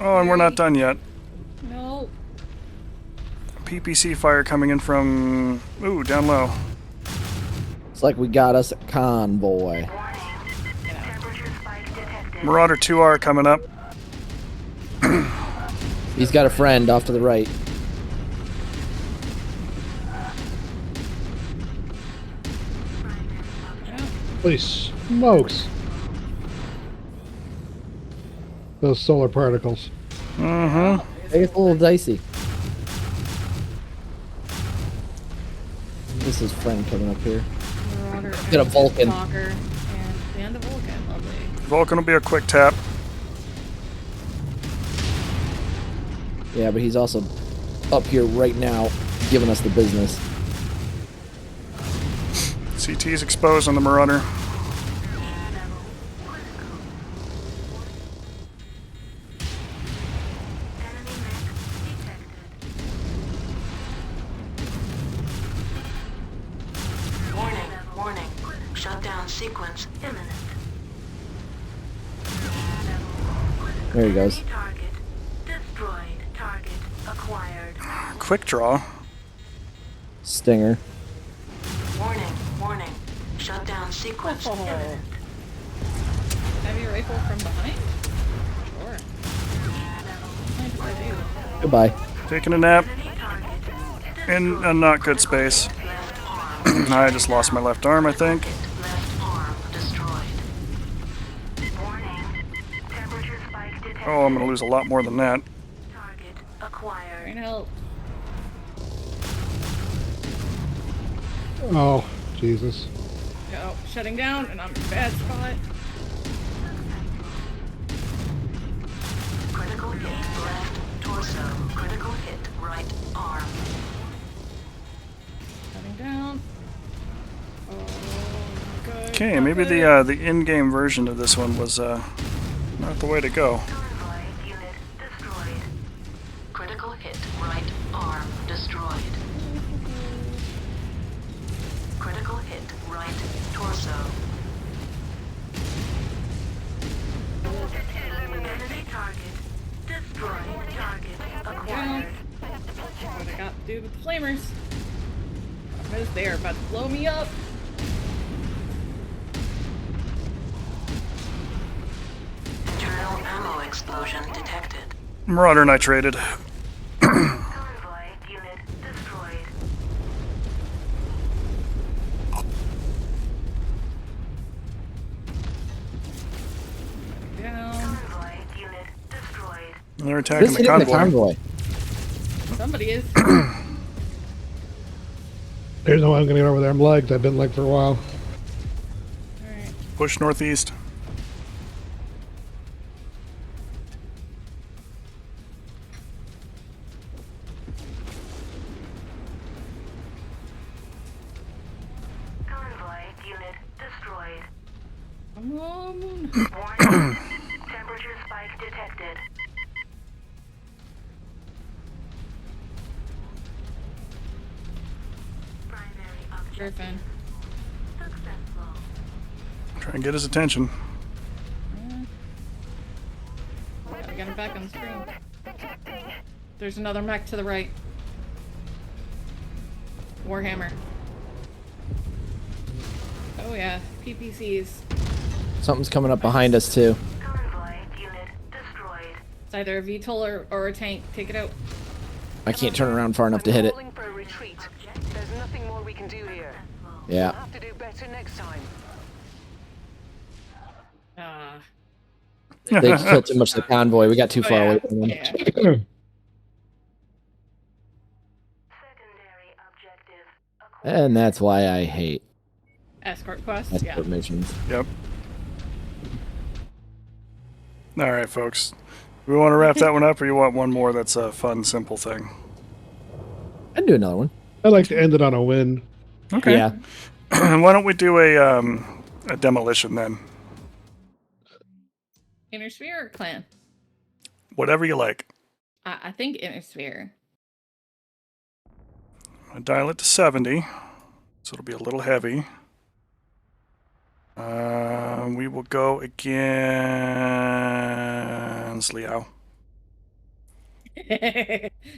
Oh, and we're not done yet. No. PPC fire coming in from, ooh, down low. It's like we got us a convoy. Marauder 2R coming up. He's got a friend off to the right. Holy smokes! Those solar particles. Mm-hmm. It's a little dicey. This is friend coming up here. Marauder Get a and Vulcan. Stalker and a Vulcan. Lovely. Vulcan will be a quick tap. Yeah, but he's also up here right now, giving us the business. CT's exposed on the Marauder. Warning. Shutdown sequence imminent. There he goes. Enemy target destroyed. Target acquired. Quick draw. Stinger. Warning. Shutdown sequence Oh. imminent. Heavy rifle from behind? Sure. Mind if I do? Goodbye. Taking a nap Enemy target in a not good space. left arm. I just lost my left arm, I think. Left arm destroyed. Oh, I'm gonna lose a lot more than that. Target acquired. Trying to help. Oh, Jesus. Go. Shutting down, and I'm in a bad spot. Critical hit left torso. Critical hit right arm. Shutting down. Oh, good. Okay, maybe the in-game version of this one was not the way to go. Convoy unit destroyed. Critical hit right arm destroyed. Critical hit right torso. dude with the flamers. Because they're about to blow me up. Internal ammo explosion detected. Marauder nitrated. Convoy unit destroyed. Down. Convoy unit destroyed. They're attacking This the hitting the convoy. convoy. Somebody is. There's no way I'm gonna get over there. I'm lagged. I've been lagged for a while. Alright. Push northeast. Convoy unit destroyed. Come on. Warning. Temperature spike detected. Primary objective Griffin. successful. Try and get his attention. I got him back on the screen. There's another mech to the right. Warhammer. Oh yeah, PPCs. Something's coming up behind us too. Convoy unit destroyed. It's either a VTOL or a tank. Take it out. I can't turn around far enough to hit it. Calling for a retreat. There's nothing more we can do here. Yeah. We'll have to do better next time. Ah. They killed too much of the convoy. We got too far away from them. Yeah. Secondary objective acquired. And that's why I hate Escort quest. escort Yeah. missions. Yep. All right, folks. We want to wrap that one up, or you want one more that's a fun, simple thing? I'd do another one. I'd like to end it on a win. Okay. Yeah. Why don't we do a demolition then? Inner Sphere or Clan? Whatever you like. I think Inner Sphere. I dial it to 70, so it'll be a little heavy. We will go against Liao.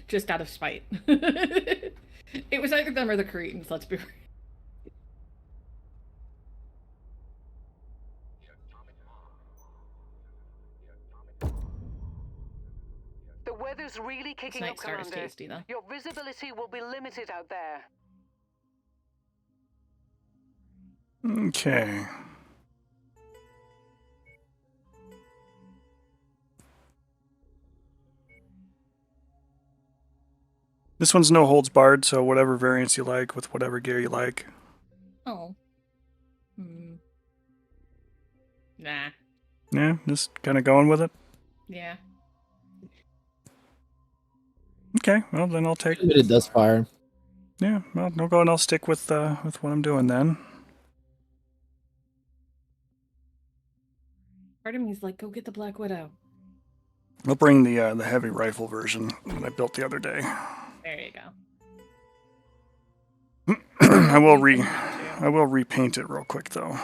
Just out of spite. It was either them or the Cretans, let's be real. The weather's really kicking Night up, Star is Commander. tasty, though. Your visibility will be limited out there. Okay. This one's no holds barred, so whatever variants you like with whatever gear you like. Oh. Hmm. Nah. Yeah, just kind of going with it. Yeah. Okay, well then I'll take. Limited thus far. Yeah, well, no go, and I'll stick with what I'm doing then. Part of me's like, go get the Black Widow. I'll bring the heavy rifle version that I built the other day. There you go. I will repaint it real quick though.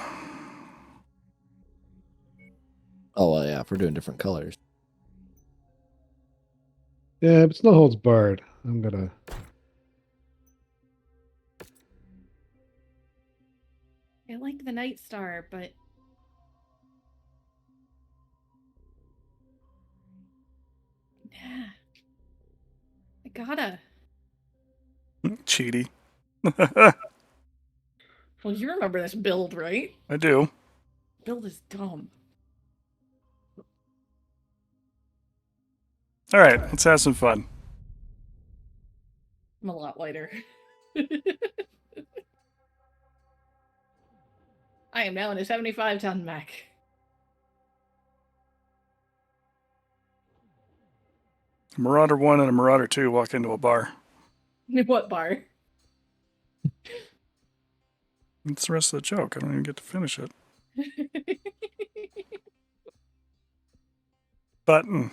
Oh, well, yeah, if we're doing different colors. Yeah, but it's no holds barred. I'm gonna. I like the Night Star, but yeah, I gotta. Cheaty. Well, you remember this build, right? I do. Build is dumb. All right, let's have some fun. I'm a lot lighter. I am now in a 75-ton mech. A Marauder 1 and a Marauder 2 walk into a bar. What bar? That's the rest of the joke. I don't even get to finish it. Button.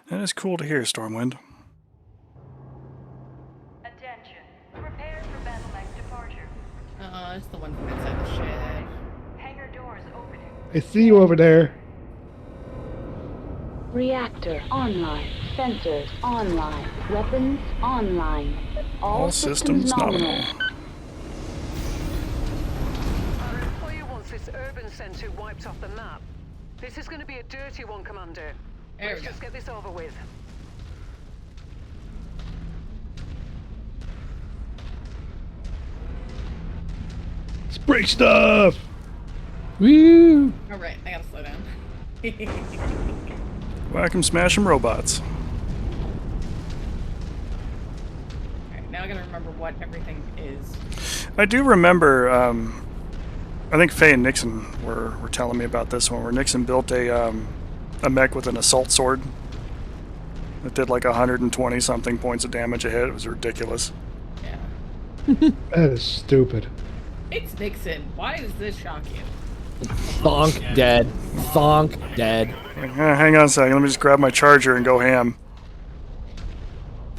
That is cool to hear, Stormwind. Attention. Prepare for Battletech departure. It's the one from inside the shed. Hangar door I see you over there. Reactor online. Sensors online. Weapons online. All systems nominal. Our employer wants this urban centre wiped off the map. This is going to be a dirty one, Commander. There Let's we go. just get this over with. Let's break stuff. Woo! All right, I gotta slow down. Whack 'em, smash 'em, robots. Alright, now I gotta remember what everything is. I do remember, I think Faye and Nixon were telling me about this one, where Nixon built a mech with an assault sword that did like 120 something points of damage a hit. It was ridiculous. Yeah. That is stupid. It's Nixon. Why does this shock you? Thonk dead. Thonk dead. Hang on a second, let me just grab my charger and go ham.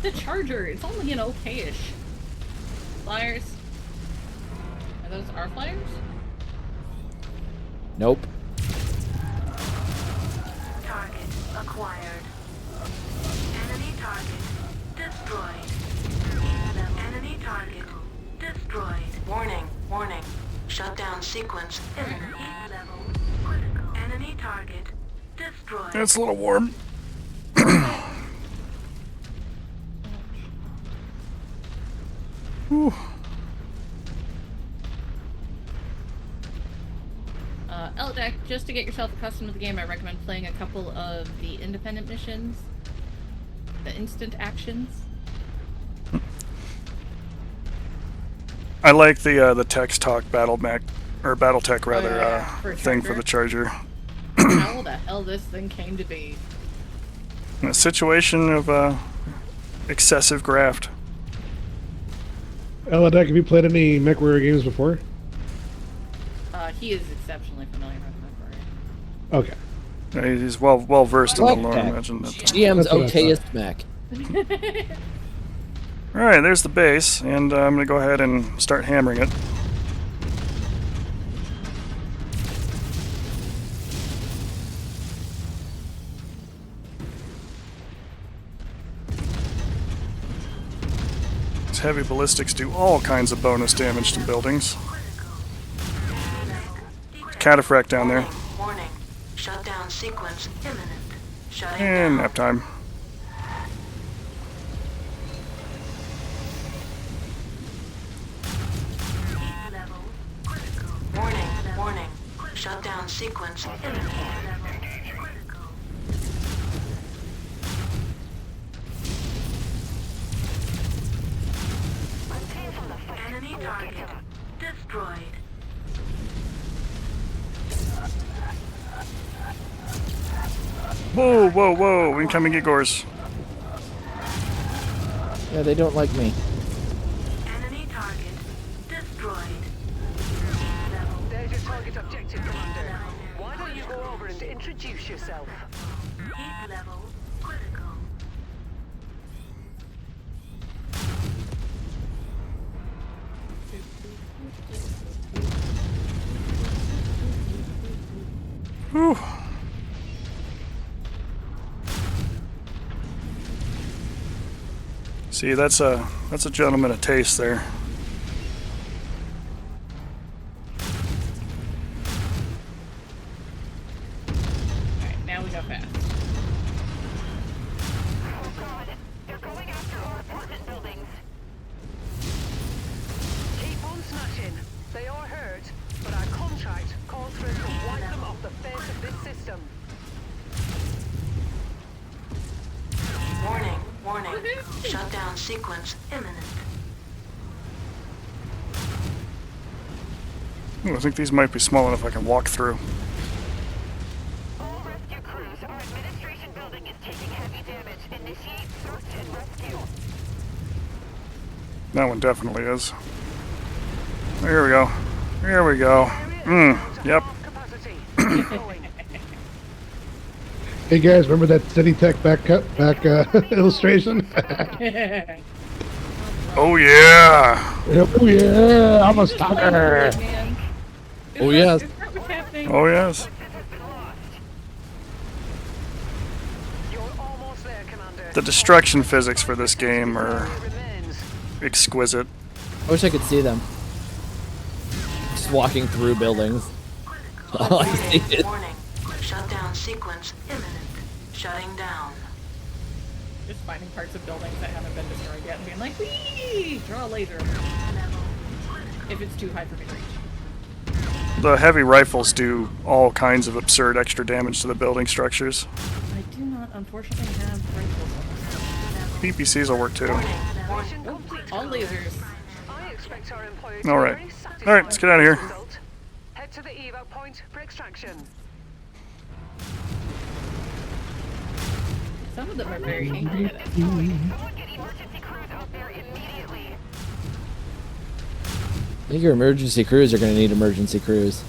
The Charger, it's only an okayish. Flyers. Are those our flyers? Nope. Target acquired. Enemy target destroyed. Enemy target destroyed. Warning, warning. Shutdown sequence imminent. Heat level critical. Enemy target destroyed. It's a little warm. Whew. Eldeck, just to get yourself accustomed to the game, I recommend playing a couple of the independent missions. The instant actions. I like the text talk Battletech rather For a thing for Charger? the charger. How the hell this thing came to be? A situation of excessive graft. Elodec, have you played any MechWarrior games before? He is exceptionally familiar with MechWarrior. Okay. He's well versed in the lore. I Tech. imagine that. GM's That's what I okayest mech. All right, there's the base, and I'm gonna go ahead and start hammering it. These heavy ballistics do all kinds of bonus damage to buildings. Cataphract down there, Warning. Shutdown sequence imminent. Shutting and down. nap time. Heat level critical. Warning, warning. Shutdown sequence imminent. Heat level critical. Enemy target destroyed. Whoa, whoa, whoa! Incoming Igors. Yeah, they don't like me. Enemy target destroyed. Level There's your target objective, Commander. Why don't you go over and introduce yourself? heat level critical. Whew. See, that's a gentleman of taste there. Alright, now we go fast. Oh God, they're going after our apartment buildings. Keep on smashing. They are hurt, but our contract calls for us to wipe them off the face of this system. Warning, warning. Shutdown sequence imminent. Ooh, I think these might be small enough I can walk through. All rescue crews, our administration building is taking heavy damage. Initiate search and rescue. That one definitely is. Here we go. Here we go. Yep. Capacity. Going. Hey guys, remember that City Tech back illustration? Oh yeah. Oh yeah, I'm a stalker. Man. Oh, yes. Is that what's happening? fine. Oh, yes. You're almost there, Commander. The destruction physics for this game are Remains. exquisite. I wish I could see them. Just walking through buildings. All I see is Warning. Shutdown sequence imminent. Shutting down. Just finding parts of buildings that haven't been destroyed yet and being like, wee! Draw a laser. If it's too high for me to reach. The heavy rifles do all kinds of absurd extra damage to the building structures. I do not, unfortunately, have rifles. PPCs will work too. Mission complete. All lasers. I expect our employees All to be right. very satisfied All right, let's get out of here. with the result. Head to the evac point for extraction. Some of them are very angry at us. I think your emergency crews are going to need emergency crews.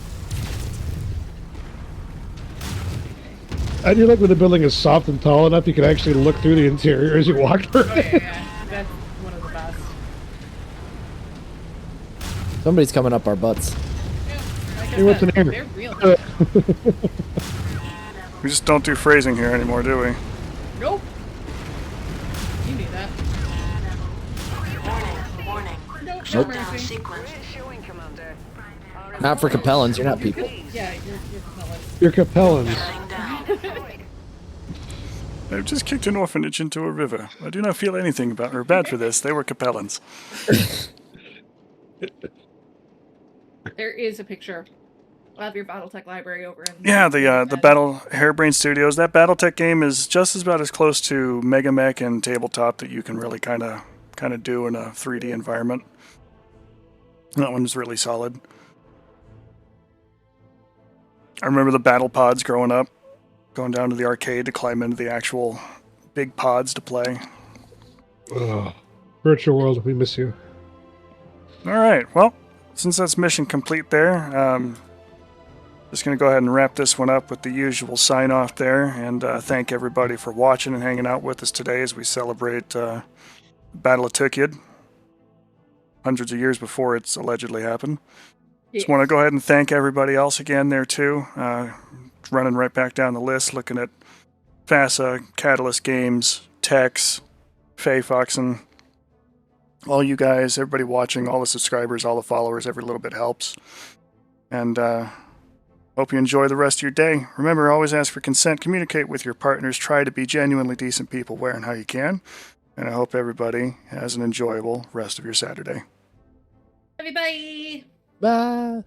I do like when the building is soft and tall enough you can actually look through the interior as you walk through Oh, it. yeah. That's one of the best. Somebody's coming up our butts. Yeah, like I Hey, what's said, in here? they're real. We just don't do phrasing here anymore, do we? Nope. You knew that. Warning. Nope. Nope. Shutdown Mercy. sequence. Great showing, Commander. Our Not for Capellans, you're not people. Yeah, you're fellas. You're Capellans. Shutting down. I've just kicked an orphanage into a river. I do not feel anything about or bad for this. They were Capellans. There is a picture of your Battletech library over in Yeah, the Battle Hairbrain Studios. That Battletech game is just about as close to Mega Mech and tabletop that you can really kind of do in a 3D environment. That one's really solid. I remember the battle pods growing up, going down to the arcade to climb into the actual big pods to play. Ugh. Virtual world, we miss you. All right, well, since that's mission complete there, just going to go ahead and wrap this one up with the usual sign off there, and thank everybody for watching and hanging out with us today as we celebrate Battle of Tukayyid, hundreds of years before it's allegedly happened. Just want to go ahead and thank everybody else again there too. Running right back down the list, looking at FASA, Catalyst Games, Tex, Faye Foxen, all you guys, everybody watching, all the subscribers, all the followers, every little bit helps. And hope you enjoy the rest of your day. Remember, always ask for consent, communicate with your partners, try to be genuinely decent people where and how you can. And I hope everybody has an enjoyable rest of your Saturday. Everybody. Bye.